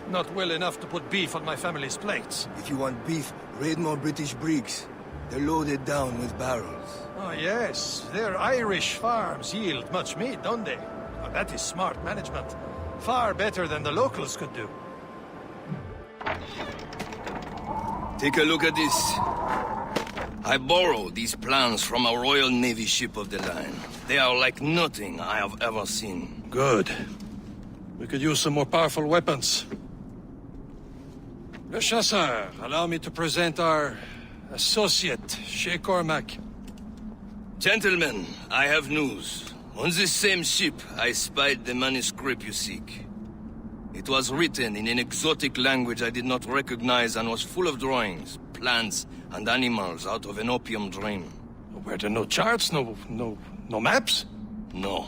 Not well enough to put beef on my family's plates. If you want beef, raid more British brigs. They're loaded down with barrels. Oh, yes. Their Irish farms yield much meat, don't they? Oh, that is smart management. Far better than the locals could do. Take a look at this. I borrowed these plans from a Royal Navy ship of the line. They are like nothing I have ever seen. Good. We could use some more powerful weapons. Le Chasseur, allow me to present our associate, Shay Cormac. Gentlemen, I have news. On this same ship, I spied the manuscript you seek. It was written in an exotic language I did not recognize and was full of drawings, plants, and animals out of an opium dream. Were there no charts, no maps? No.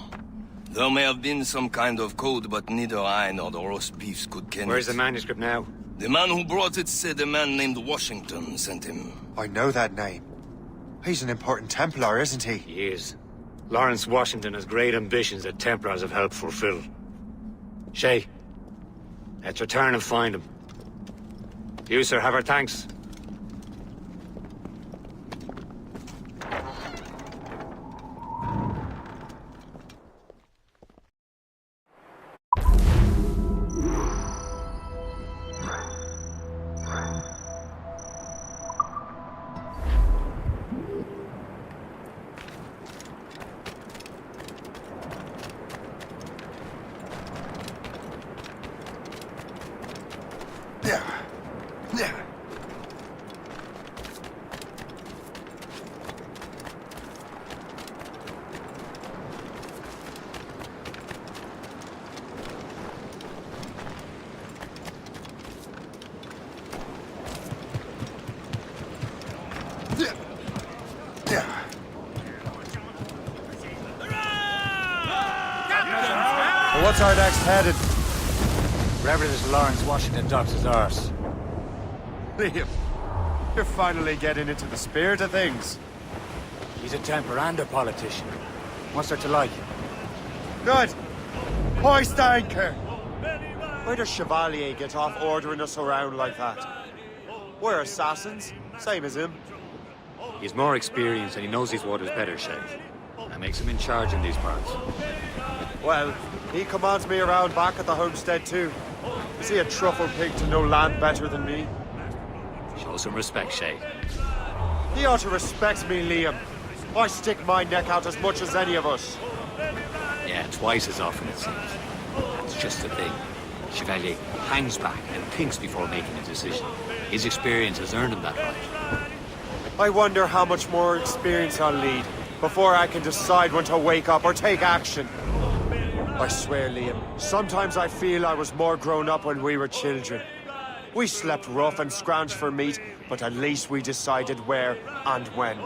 There may have been some kind of code, but neither I nor the roast beefs could ken Where's it. the manuscript now? The man who brought it said a man named Washington sent him. I know that name. He's an important Templar, isn't he? He is. Lawrence Washington has great ambitions that Templars have helped fulfill. Shay, let's return and find him. You, sir, have our thanks. what's our next headed? Wherever this Lawrence Washington ducks his arse. Liam, you're finally getting into the spirit of things. He's a temper and a politician. What's there to like? Good. Hoist anchor. Why does Chevalier get off ordering us around like that? We're assassins, same as him. He's more experienced and he knows these waters better, Shay. That makes him in charge in these parts. Well, he commands me around back at the homestead too. Is he a truffle pig to know land better than me? Show some respect, Shay. He ought to respect me, Liam. I stick my neck out as much as any of us. Yeah, twice as often it seems. That's just the thing. Chevalier hangs back and thinks before making a decision. His experience has earned him that right. I wonder how much more experience I'll need before I can decide when to wake up or take action. I swear, Liam, sometimes I feel I was more grown up when we were children. We slept rough and scrounged for meat, but at least we decided where and when.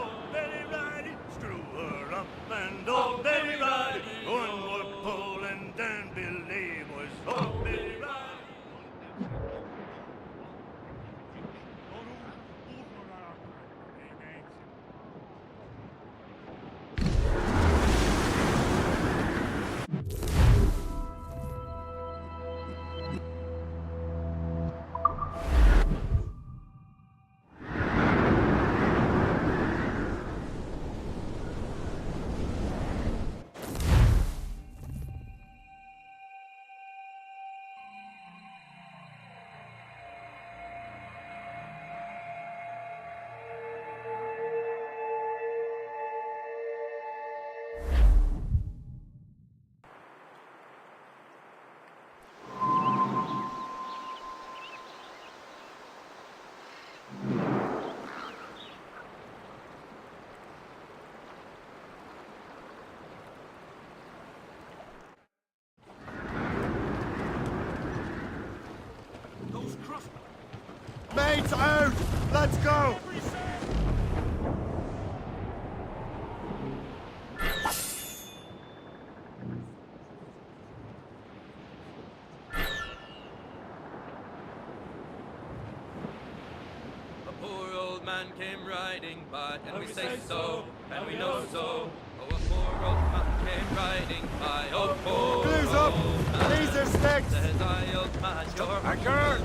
Mates out! Let's go! A poor old man came riding by, and we say so, and we know so. Oh, a poor old man came riding by, oh, poor Clues up! old man. These are sticks! Says I, old man, you're Anchor!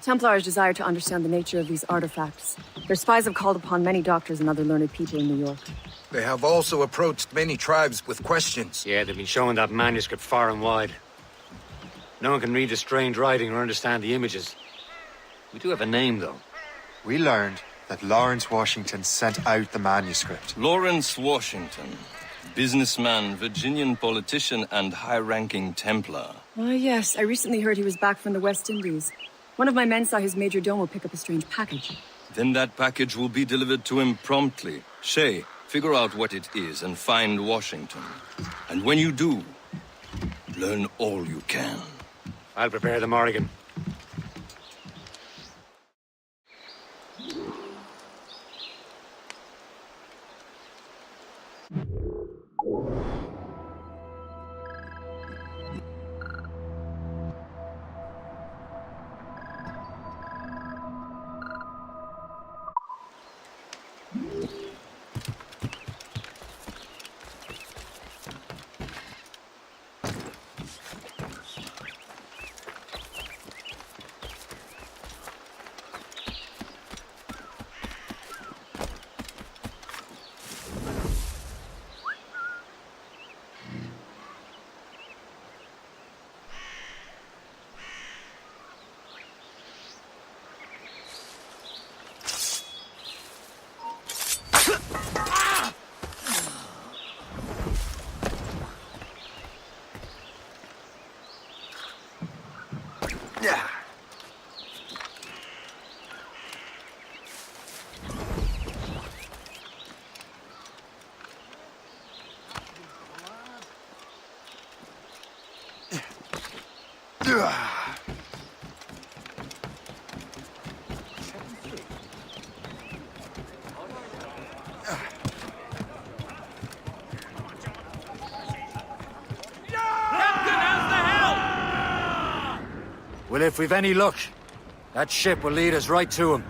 Templars desire to understand the nature of these artifacts. Their spies have called upon many doctors and other learned people in New York. They have also approached many tribes with questions. Yeah, they've been showing that manuscript far and wide. No one can read the strange writing or understand the images. We do have a name, though. We learned that Lawrence Washington sent out the manuscript. Lawrence Washington. Businessman, Virginian politician, and high-ranking Templar. Ah, yes. I recently heard he was back from the West Indies. One of my men saw his major domo pick up a strange package. Then that package will be delivered to him promptly. Shay, figure out what it is and find Washington. And when you do, learn all you can. I'll prepare the Morrigan. Well, if we've any luck, that ship will lead us right to him.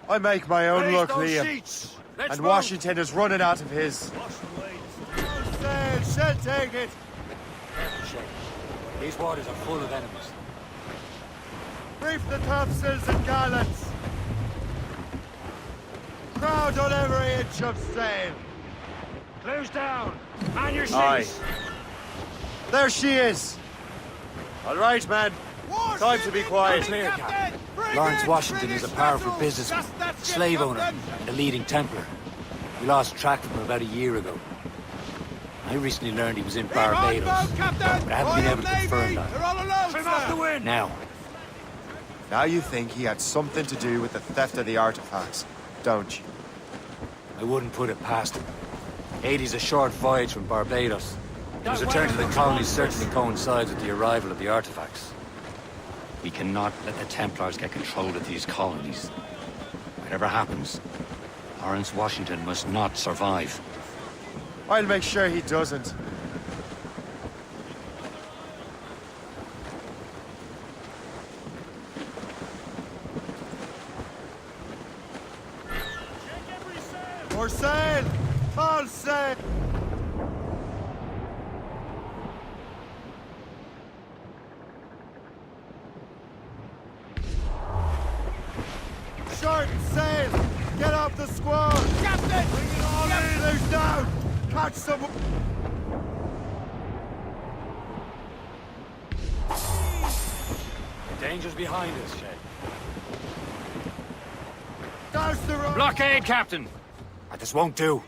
I make my own Raise luck, those Liam. sheets. Let's And move. Washington is running out of his. Sail, take it. These waters are full of enemies. Brief the topsails and gallants. Crowd on every inch of sail. Close down. Man your Aye. sheets. There she is. All right, man. Time to be quiet. Clear, Captain. Lawrence Washington is a powerful businessman, slave owner, and a leading Templar. We lost track of him about a year ago. I recently learned he was in Barbados, but I haven't been able to confirm that. Trim off the wind. Now, Now you think he had something to do with the theft of the artifacts, don't you? I wouldn't put it past him. Haiti's a short voyage from Barbados. His return to the colonies certainly coincides with the arrival of the artifacts. We cannot let the Templars get control of these colonies. Whatever happens, Lawrence Washington must not survive. I'll make sure he doesn't. More sail! All sail! Short sail! Get off the squall! Captain! Bring it all in! Loose down! Catch some... The danger's behind us, Shay. Douse the road! Blockade, Captain! This won't do.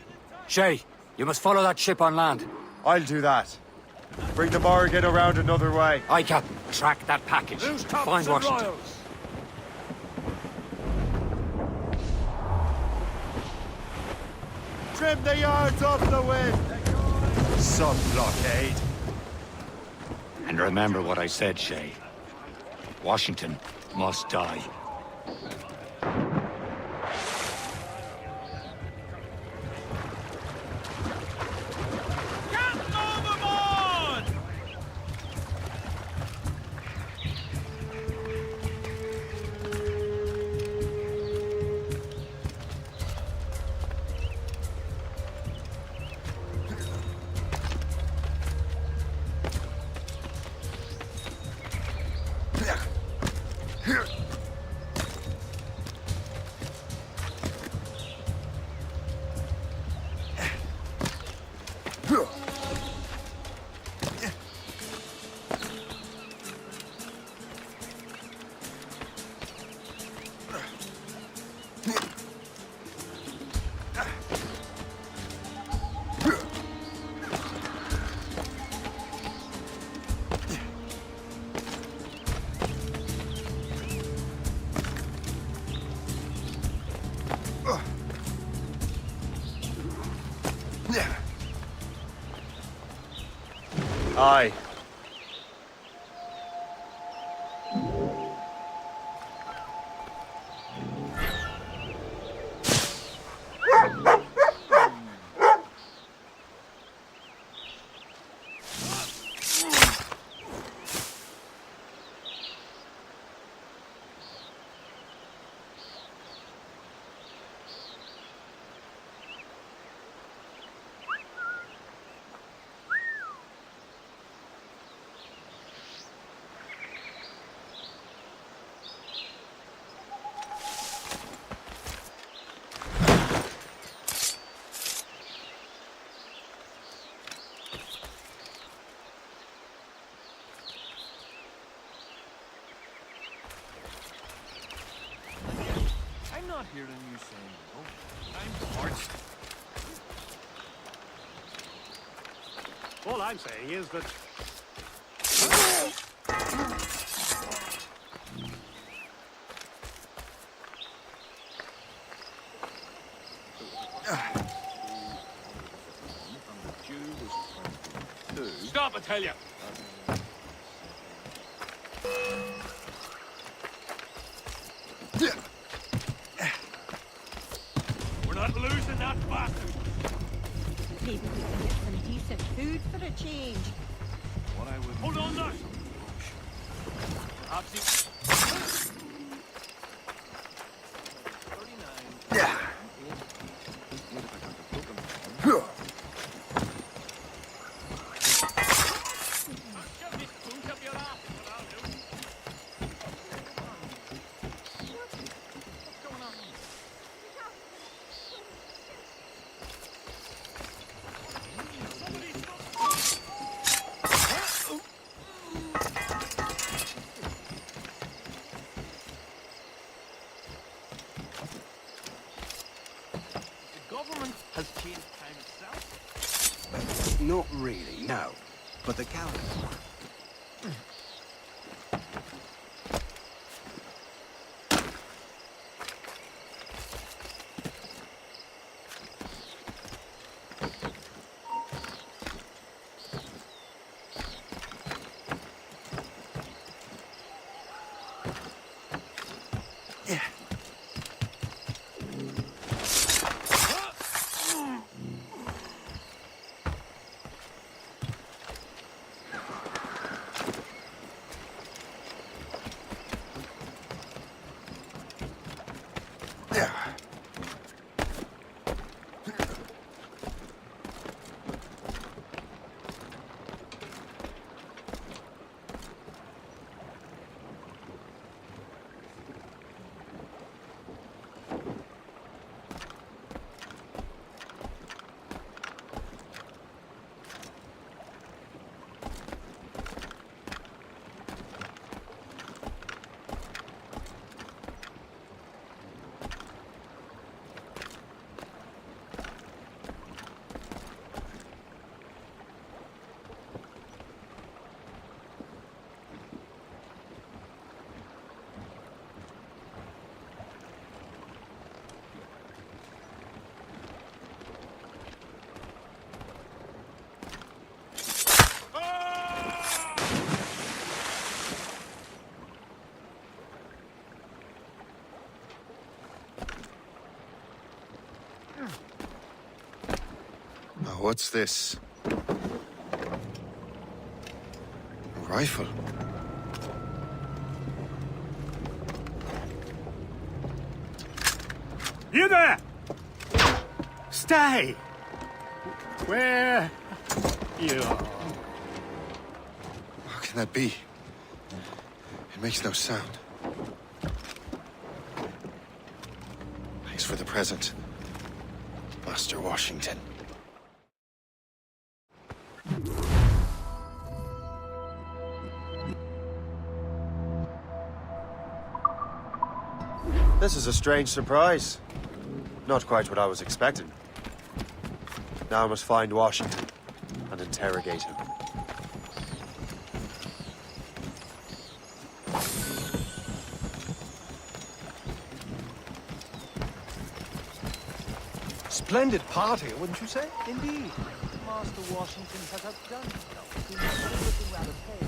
Shay, you must follow that ship on land. I'll do that. Bring the Morrigan around another way. Aye, Captain. Track that package. Find Washington. Trim the yards off the wind! Some blockade. And remember what I said, Shay. Washington must die. Aye. I'm not hearing you saying no. I'm parched. All I'm saying is that... Stop, I tell you! We're not losing that bastard. Maybe we can get some decent food for a change. What I would... Hold on, nurse! Perhaps he... has changed time itself? Not really, no. But the calendar... What's this? A rifle? You there! Stay! Where you are? How can that be? It makes no sound. Thanks for the present, Master Washington. This is a strange surprise. Not quite what I was expecting. Now I must find Washington and interrogate him. Splendid party, wouldn't you say? Indeed. Master Washington has outdone himself. He must be looking rather pale.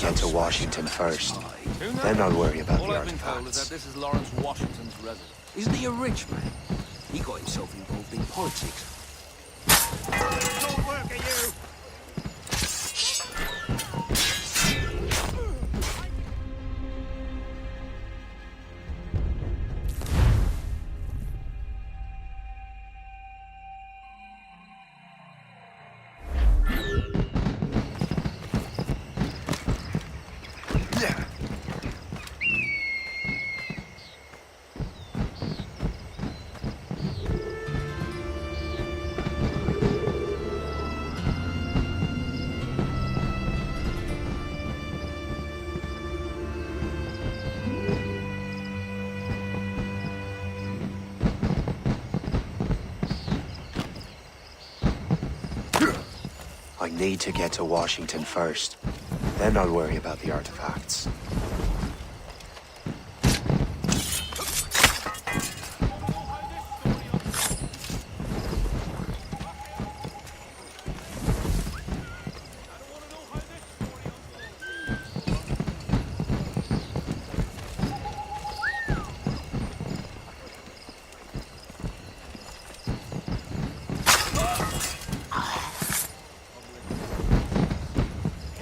get to Washington first. Then I'll worry about All the I've been told is artifacts. that this is Lawrence Washington's residence. Isn't he a rich man? He got himself involved in politics. Good work, you! I need to get to Washington first. Then I'll worry about the artifacts.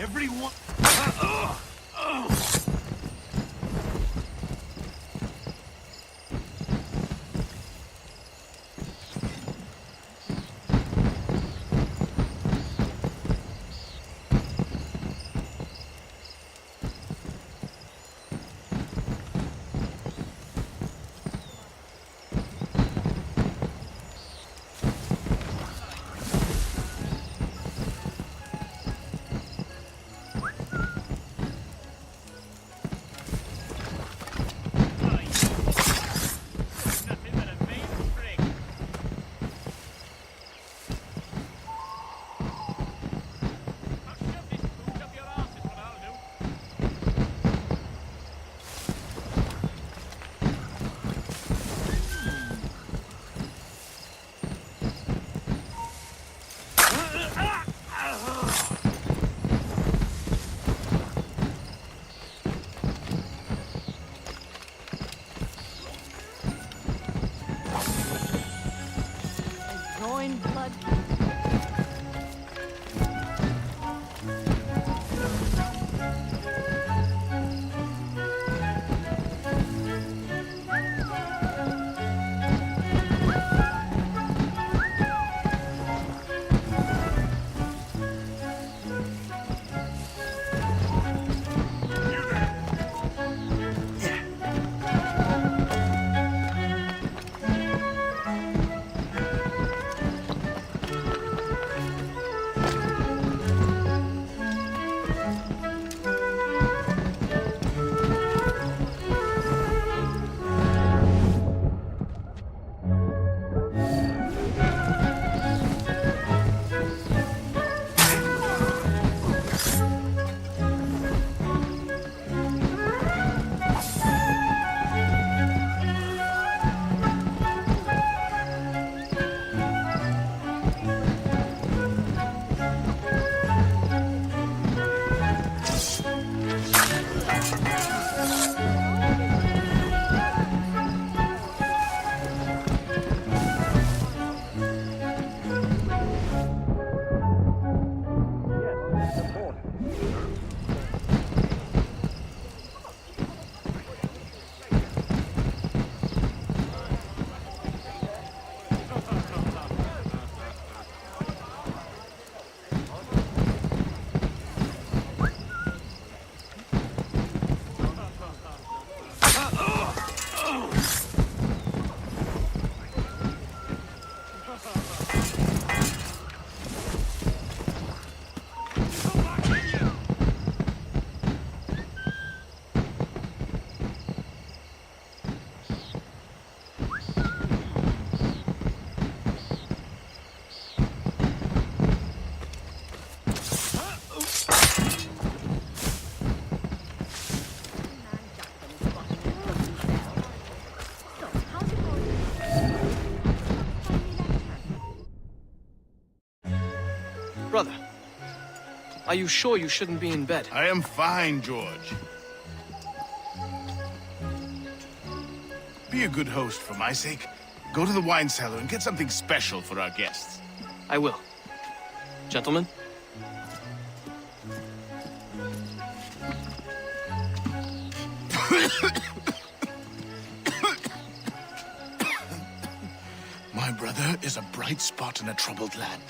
Everyone... Drawing blood. Are you sure you shouldn't be in bed? I am fine, George. Be a good host for my sake. Go to the wine cellar and get something special for our guests. I will. Gentlemen? My brother is a bright spot in a troubled land.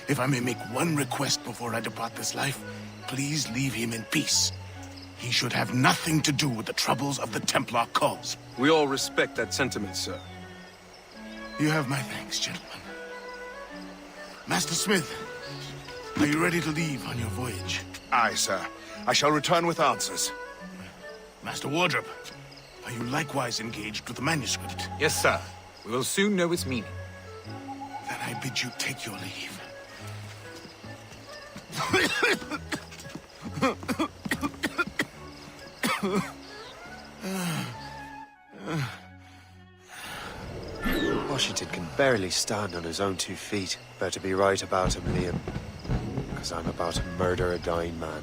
If I may make one request before I depart this life, please leave him in peace. He should have nothing to do with the troubles of the Templar cause. We all respect that sentiment, sir. You have my thanks, gentlemen. Master Smith, are you ready to leave on your voyage? Aye, sir. I shall return with answers. Master Wardrop, are you likewise engaged with the manuscript? Yes, sir. We will soon know its meaning. Then I bid you take your leave. Washington can barely stand on his own 2 feet. Better be right about him, Liam. Because I'm about to murder a dying man.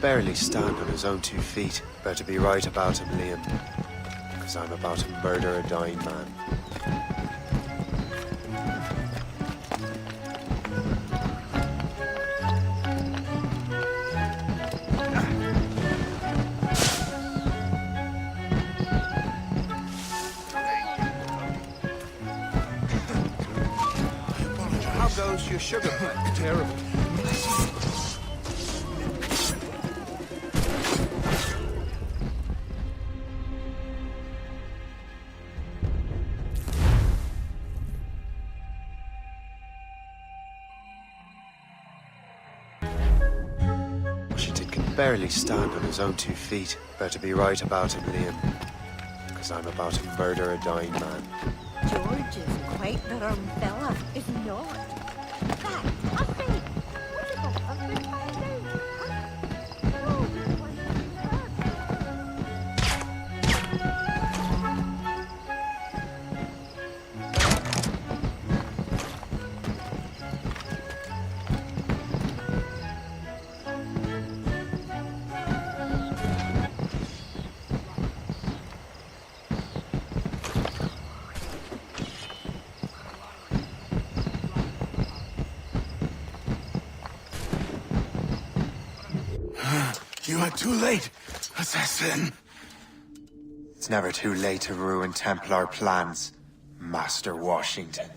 Barely stand on his own 2 feet. Better be right about him, Liam. Because I'm about to murder a dying man. How goes your sugar plant? Terrible. Barely stand on his own 2 feet. Better be right about him, Liam. Because I'm about to murder a dying man. George is quite the rum fella, is he not? That, I think. What about husband find out? No, this one You are too late, assassin. It's never too late to ruin Templar plans, Master Washington.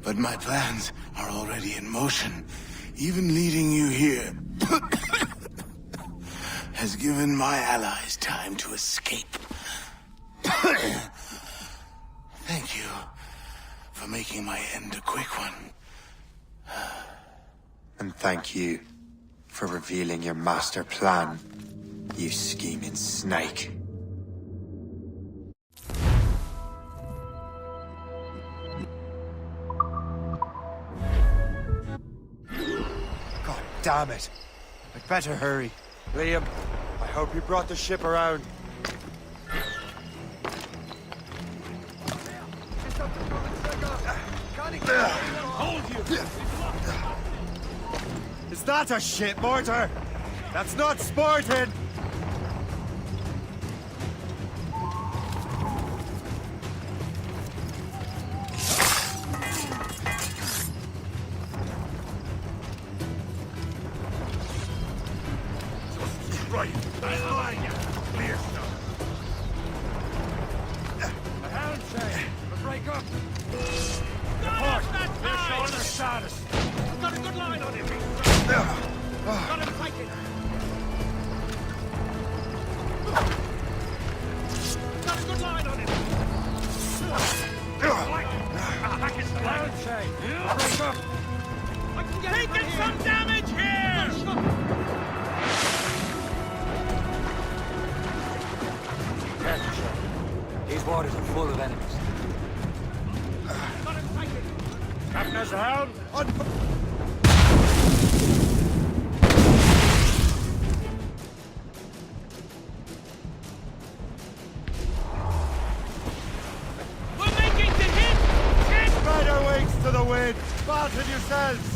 But my plans are already in motion. Even leading you here has given my allies time to escape. Thank you for making my end a quick one. And thank you for revealing your master plan, you scheming snake. Damn it. I'd better hurry. Liam, I hope you brought the ship around. Hold you! Is that a ship mortar? That's not sporting! Right. Clear stuff. A helm change. A break up. Report. We're showing our status. Got a good line on him. Got him fighting. Got a good line on him. Back is the helm change. Break up. I can get taking some damage here. These waters are full of enemies. Captain has the helm. We're making the hit! Spread our wings to the wind! Fasten yourselves!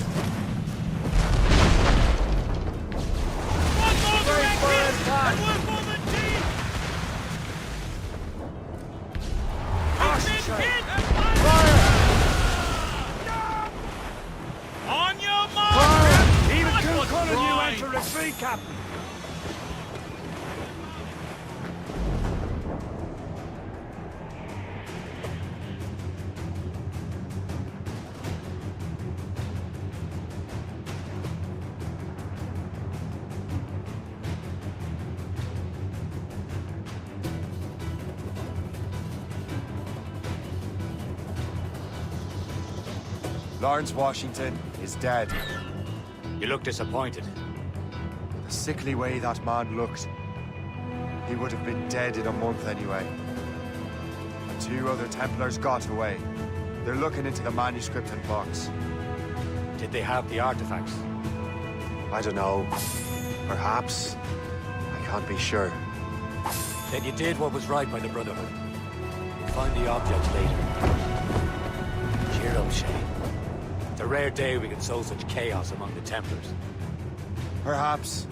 One more direct for hit! impact. And one more the team! On your mark! Even Good calling you try. enter retreat, Captain! Lawrence Washington is dead. You look disappointed. The sickly way that man looked. He would have been dead in a month anyway. And 2 other Templars got away. They're looking into the manuscript and box. Did they have the artifacts? I don't know. Perhaps. I can't be sure. Then you did what was right by the Brotherhood. We'll find the objects later. Cheer up, Shay. It's a rare day we can sow such chaos among the Templars. Perhaps.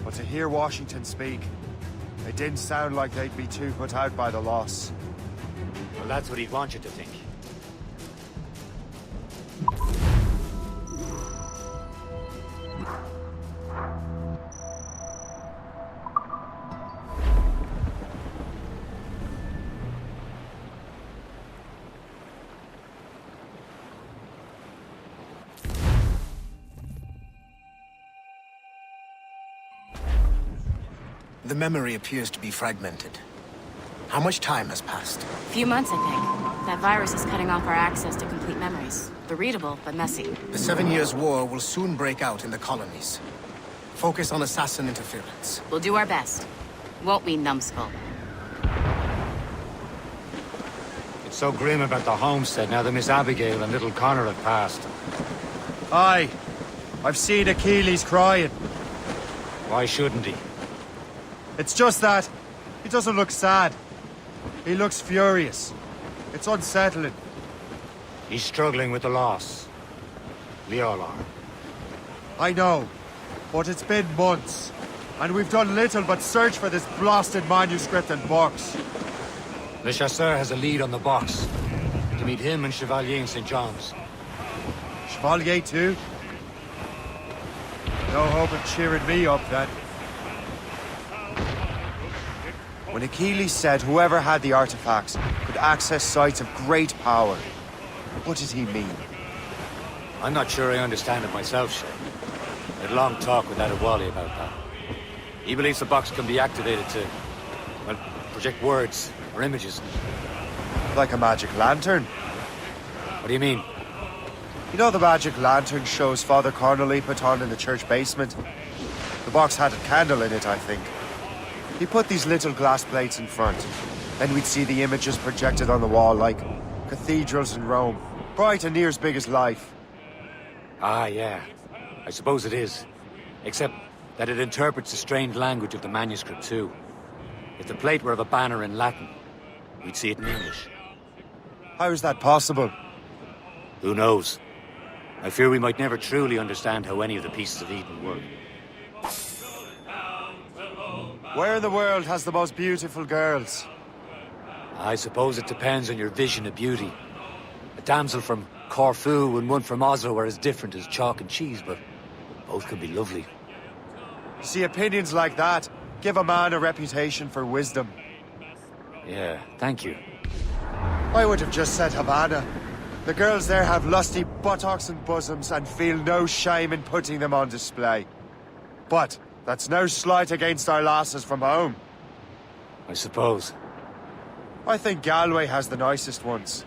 But to hear Washington speak, it didn't sound like they'd be too put out by the loss. Well, that's what he'd want you to think. The memory appears to be fragmented. How much time has passed? A few months, I think. That virus is cutting off our access to complete memories. They're readable, but messy. The 7 Years' War will soon break out in the colonies. Focus on assassin interference. We'll do our best. Won't we, numbskull? It's so grim about the homestead now that Miss Abigail and little Connor have passed. Aye. I've seen Achilles crying. Why shouldn't he? It's just that he doesn't look sad. He looks furious. It's unsettling. He's struggling with the loss. We all are. I know, but it's been months, and we've done little but search for this blasted manuscript and box. Le Chasseur has a lead on the box. To meet him and Chevalier in St. John's. Chevalier too? No hope of cheering me up then. When Achilles said whoever had the artifacts could access sites of great power, what did he mean? I'm not sure I understand it myself, Shay. I had a long talk with Adewale about that. He believes the box can be activated to, well, project words or images. Like a magic lantern? What do you mean? You know the magic lantern shows Father Connolly put on in the church basement? The box had a candle in it, I think. He put these little glass plates in front. Then we'd see the images projected on the wall like cathedrals in Rome. Bright and near as big as life. Ah, yeah. I suppose it is. Except that it interprets the strange language of the manuscript, too. If the plate were of a banner in Latin, we'd see it in English. How is that possible? Who knows? I fear we might never truly understand how any of the pieces of Eden work. Where in the world has the most beautiful girls? I suppose it depends on your vision of beauty. A damsel from Corfu and one from Oslo are as different as chalk and cheese, but both can be lovely. See, opinions like that give a man a reputation for wisdom. Yeah, thank you. I would have just said Havana. The girls there have lusty buttocks and bosoms and feel no shame in putting them on display. But that's no slight against our lasses from home. I suppose. I think Galway has the nicest ones.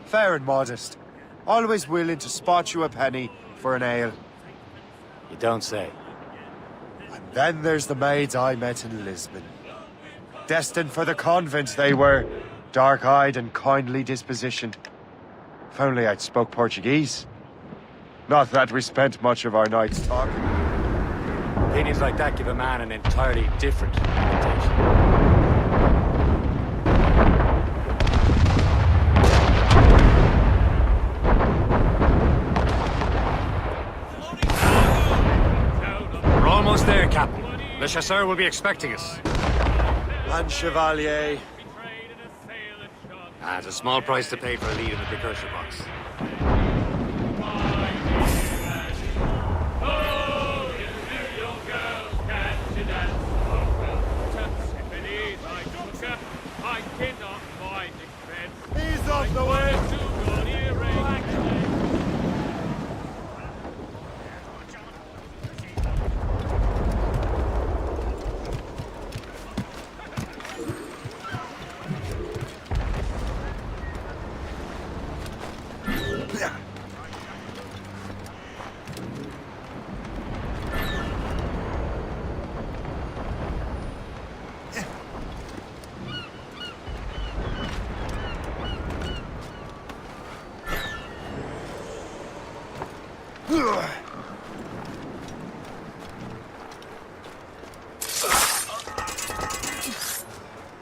Fair and modest. Always willing to spot you a penny for an ale. You don't say. And then there's the maids I met in Lisbon. Destined for the convent they were, dark-eyed and kindly dispositioned. If only I'd spoke Portuguese. Not that we spent much of our nights talking. Opinions like that give a man an entirely different reputation. We're almost there, Captain. Le Chasseur will be expecting us. And Chevalier. It's a small price to pay for a lead in the precursor box. He's off the way!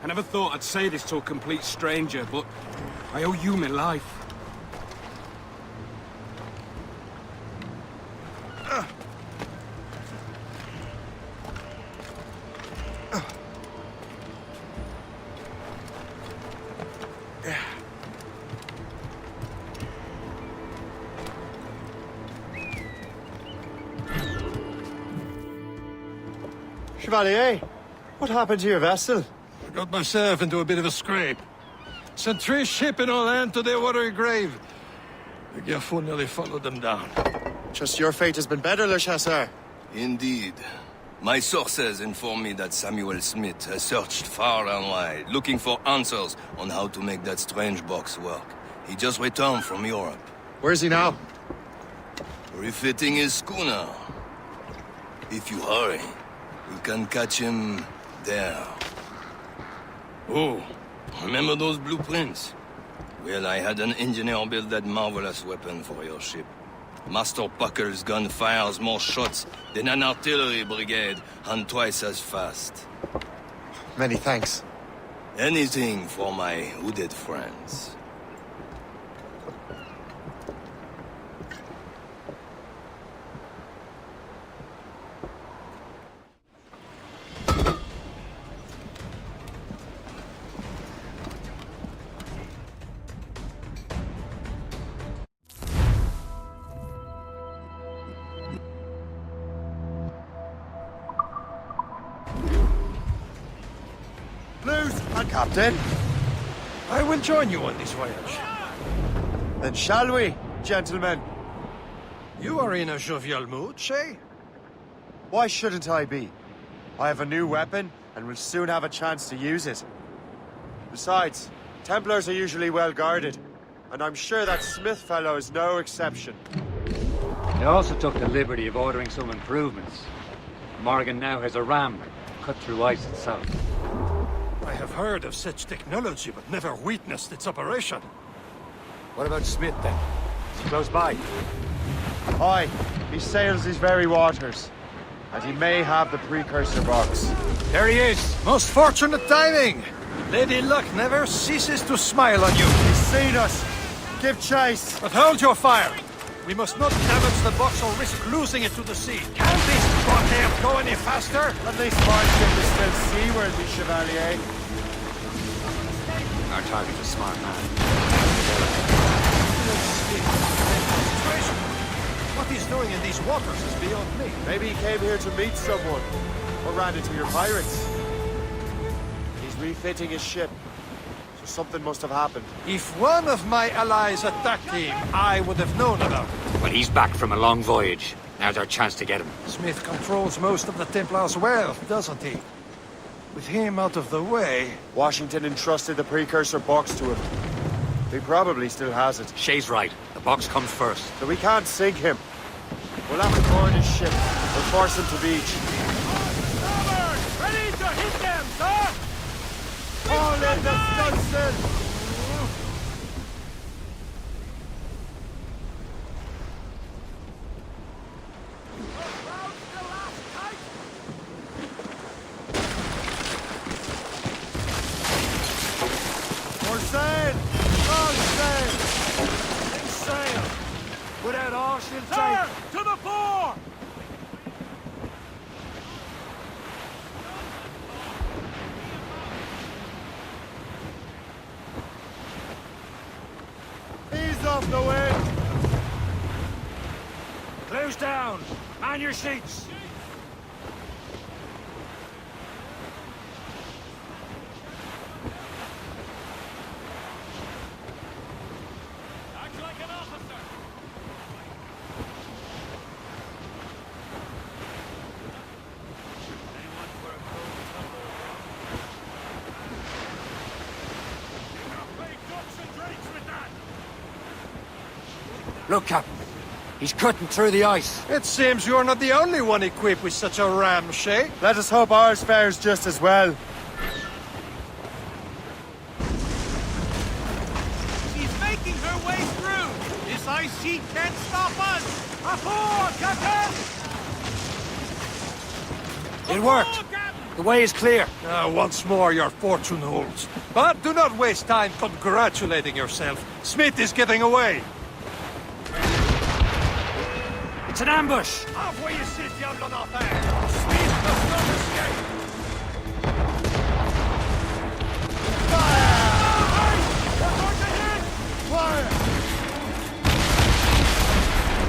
I never thought I'd say this to a complete stranger, but I owe you my life. Chevalier, what happened to your vessel? I got myself into a bit of a scrape. Sent 3 ships in all hand to their watery grave. The Garfou nearly followed them down. Just your fate has been better, Le Chasseur. Indeed. My sources inform me that Samuel Smith has searched far and wide, looking for answers on how to make that strange box work. He just returned from Europe. Where's he now? Refitting his schooner. If you hurry, you can catch him there. Oh, remember those blueprints? Well, I had an engineer build that marvelous weapon for your ship. Master Puckle's gun fires more shots than an artillery brigade, and twice as fast. Many thanks. Anything for my hooded friends. Captain? I will join you on this voyage. Then shall we, gentlemen? You are in a jovial mood, Shay? Why shouldn't I be? I have a new weapon, and will soon have a chance to use it. Besides, Templars are usually well guarded, and I'm sure that Smith fellow is no exception. I also took the liberty of ordering some improvements. Morgan now has a ram cut through ice itself. I have heard of such technology, but never witnessed its operation. What about Smith, then? Is he close by? Aye, He sails these very waters, and he may have the precursor box. There he is. Most fortunate timing. Lady Luck never ceases to smile on you. He's seen us. Give chase. But hold your fire. We must not damage the box or risk losing it to the sea. Can this goddamn go any faster? At least my ship is still seaworthy, Chevalier. Our target is smart man. What he's doing in these waters is beyond me. Maybe he came here to meet someone, or ran into your pirates. He's refitting his ship, so something must have happened. If one of my allies attacked him, I would have known about it. Well, he's back from a long voyage. Now's our chance to get him. Smith controls most of the Templar's wealth, doesn't he? With him out of the way... Washington entrusted the precursor box to him. He probably still has it. Shay's right. The box comes first. So we can't sink him. We'll have to board his ship. We'll force him to beach. Ready to hit them, sir! All in the stunsail! For sail! All sail! In sail! Without all she'll Sir, take! to the fore! Ease off the wind! Close down! Man your sheets! Act like an officer! Anyone for a cold tumble? You're gonna play ducks and drakes with that! Look, Captain. He's cutting through the ice. It seems you're not the only one equipped with such a ram, Shay. Let us hope ours fares just as well. She's making her way through! This ice sheet can't stop us! Aboard, Captain! It worked. The way is clear. Once more, your fortune holds. But do not waste time congratulating yourself. Smith is getting away. It's an ambush. Off where you sit, Diablo Nothing! Smith does not escape! Fire!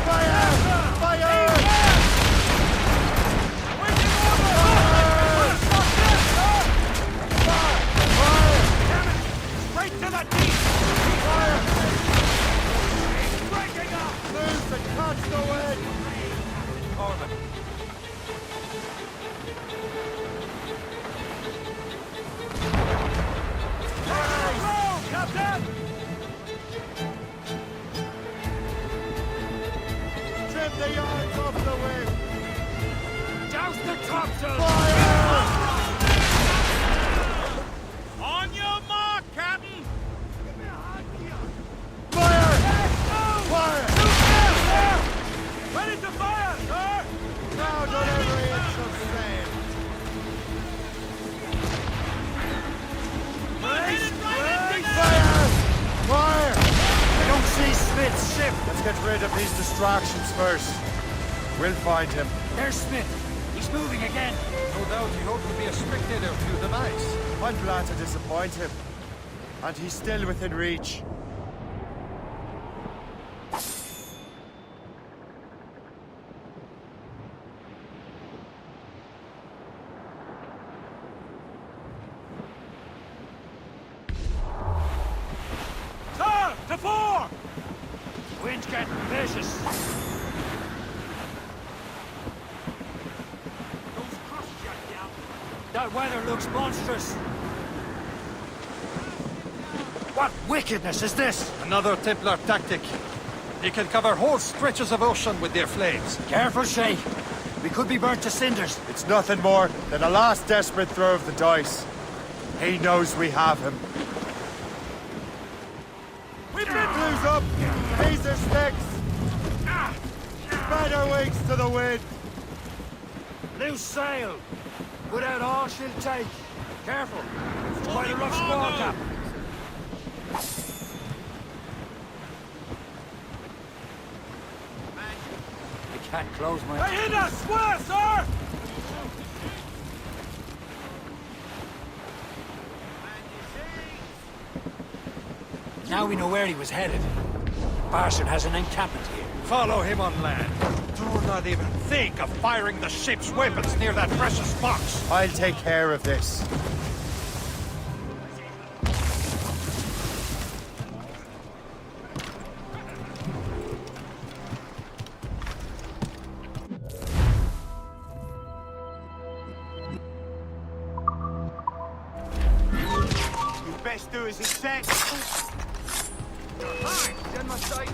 Fire! Fire! Straight to the teeth! Fire! He's breaking up! Lose and catch the wind! Corbin. Row, Captain! Trim the yards off the wind! Douse the topsails! Fire! On your mark, Captain! Fire! Fire! Ready to fire, sir! Now don't every inch of sail! Fire! Fire! I don't see Smith's ship. Let's get rid of these distractions first. We'll find him. There's Smith. He's moving again. No doubt he hoped to be a spectator to the demise. I'm glad to disappoint him. And he's still within reach. Sir, to fore! Wind's getting vicious. Those crossjack down. That weather looks monstrous. What wickedness is this? Another Templar tactic. They can cover whole stretches of ocean with their flames. Careful, Shay. We could be burnt to cinders. It's nothing more than a last desperate throw of the dice. He knows we have him. We've been Blues up! Taser sticks! Spread her wings to the wind! Loose sail! Put out all she'll take. Careful! It's quite a rough squall, Captain. I can't close my... They hit us! Square, sir! Now we know where he was headed. Barson has an encampment here. Follow him on land. Do not even think of firing the ship's weapons near that precious box. I'll take care of this. You best do as it says. Then my sight.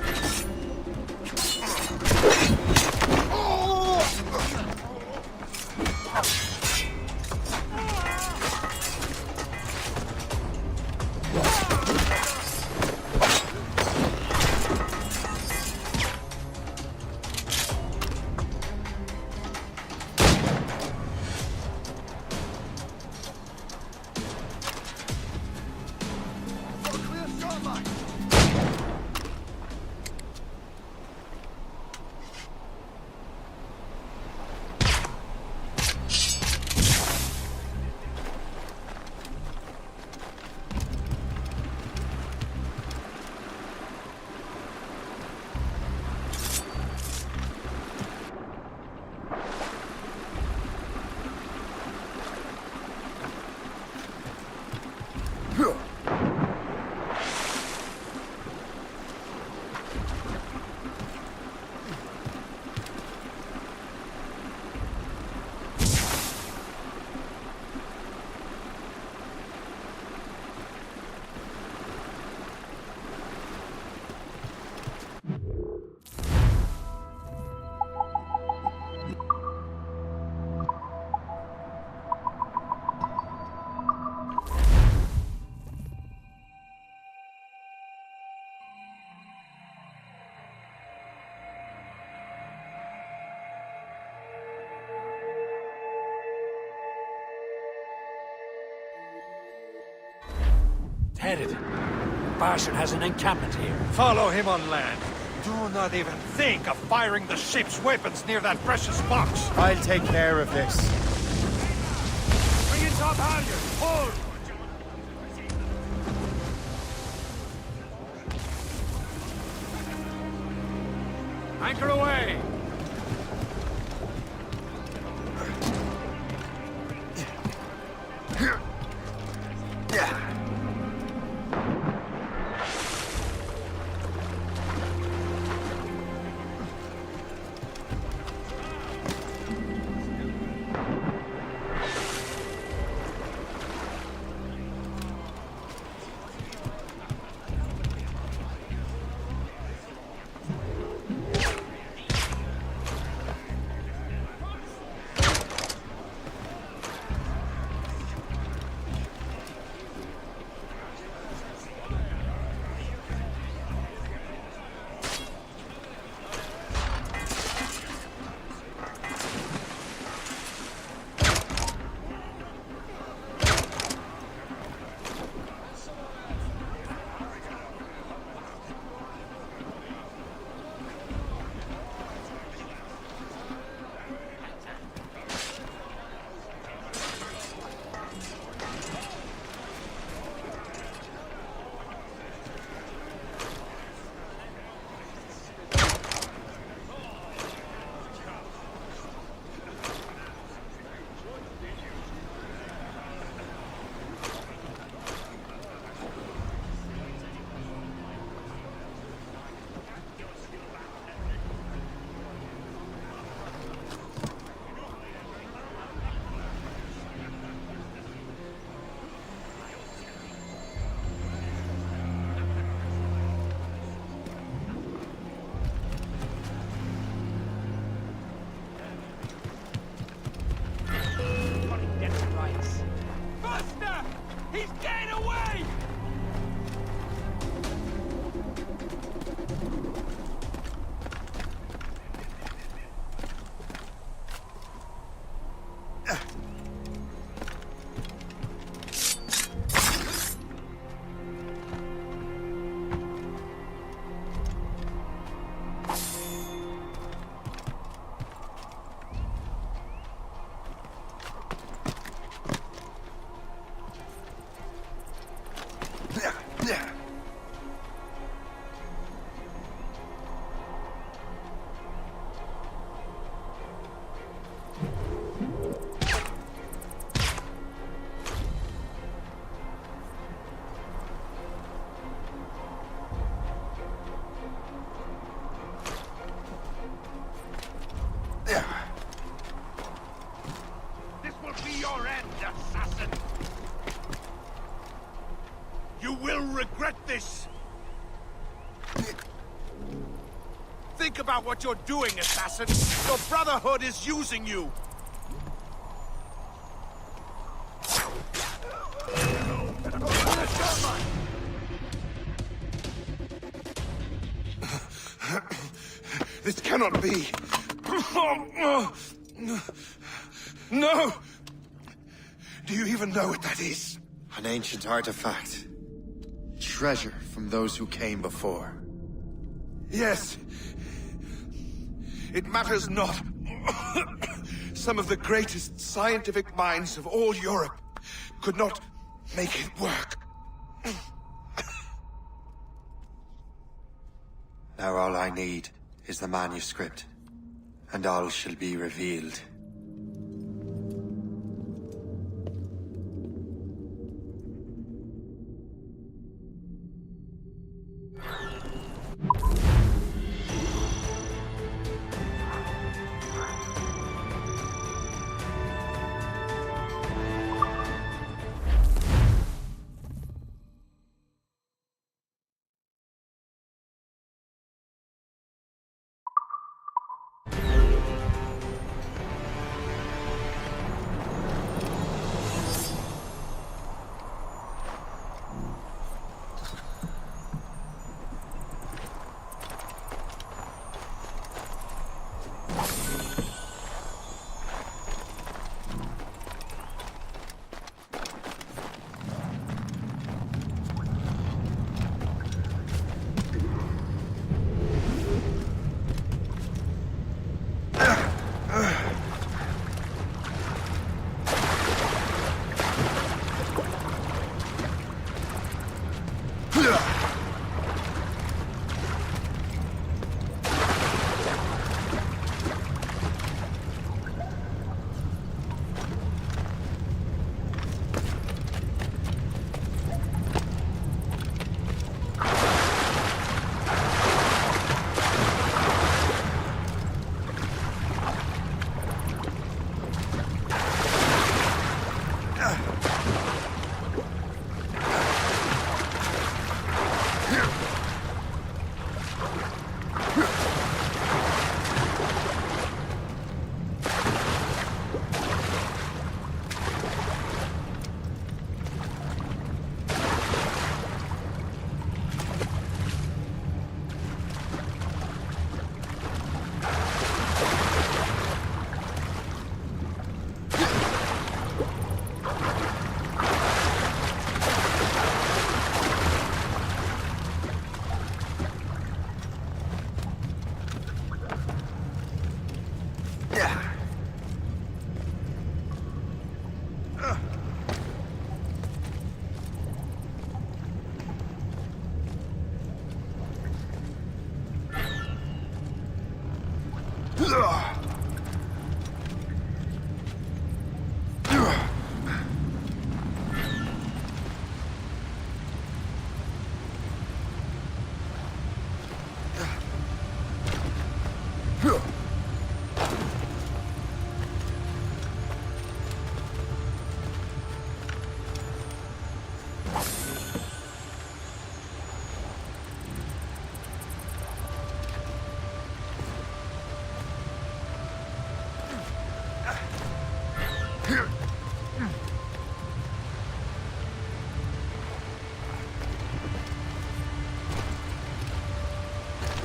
Headed. Barson has an encampment here. Follow him on land. Do not even think of firing the ship's weapons near that precious box. I'll take care of this. Bring in top halyards! Hold! Anchor away! regret this! Think about what you're doing, assassin! Your Brotherhood is using you! This cannot be! No! Do you even know what that is? An ancient artifact. Treasure from those who came before. Yes. It matters not. Some of the greatest scientific minds of all Europe could not make it work. Now all I need is the manuscript, and all shall be revealed.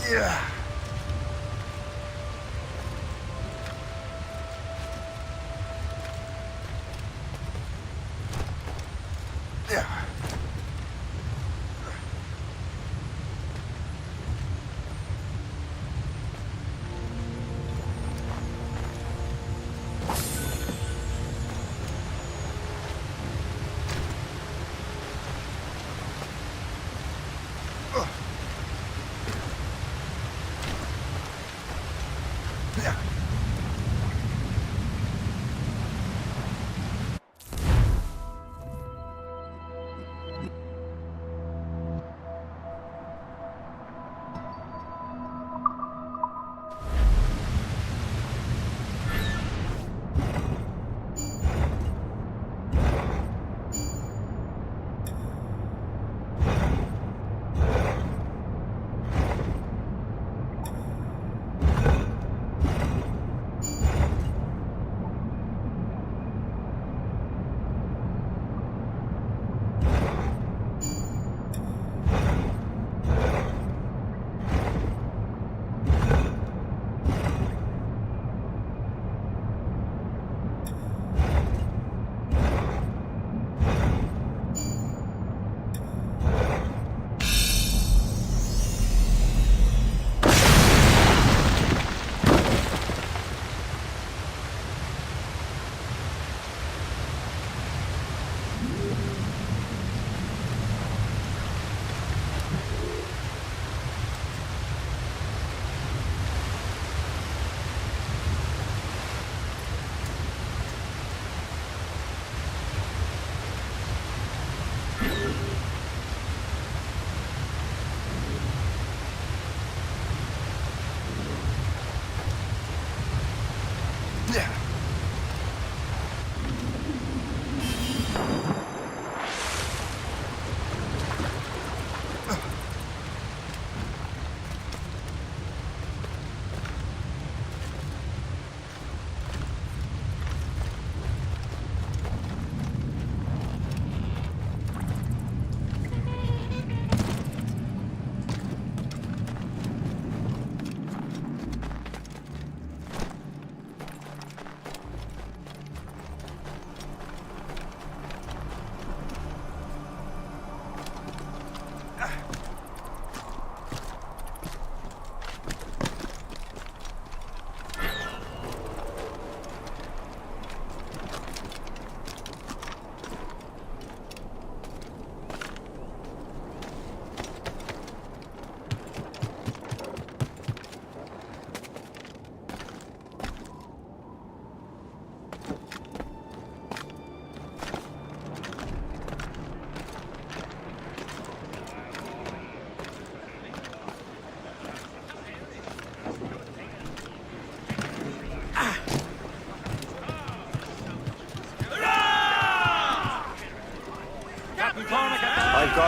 Yeah.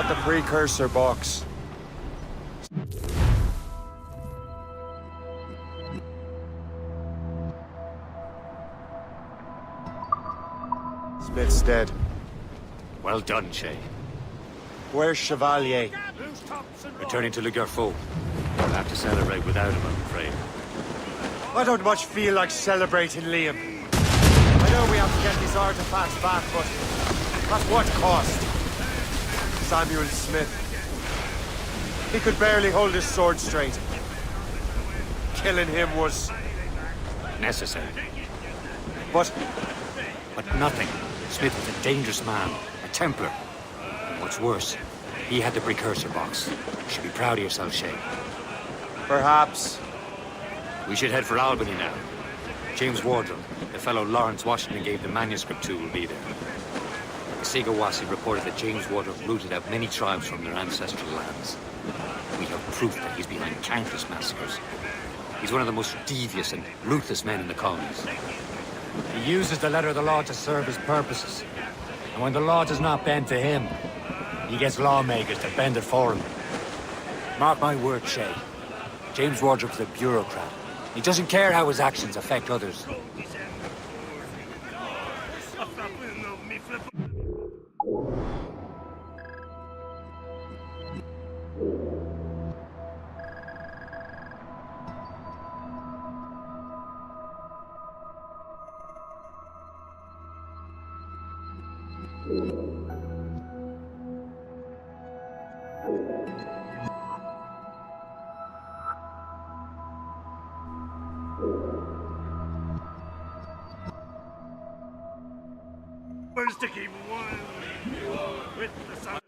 got the precursor box. Smith's dead. Well done, Shay. Where's Chevalier? Returning to Le Gerfaut. We'll have to celebrate without him, I'm afraid. I don't much feel like celebrating Liam. I know we have to get these artifacts back, but at what cost? Samuel Smith. He could barely hold his sword straight. Killing him was... necessary. But nothing. Smith was a dangerous man, a Templar. What's worse, he had the precursor box. You should be proud of yourself, Shay. Perhaps. We should head for Albany now. James Wardle, the fellow Lawrence Washington gave the manuscript to, will be there. The Sigawasi reported that James Wardle rooted out many tribes from their ancestral lands. We have proof that he's behind countless massacres. He's one of the most devious and ruthless men in the colonies. He uses the letter of the law to serve his purposes. And when the law does not bend to him, he gets lawmakers to bend it for him. Mark my word, Shay. James Wardrop's a bureaucrat. He doesn't care how his actions affect others. Where's to keep one with the sun?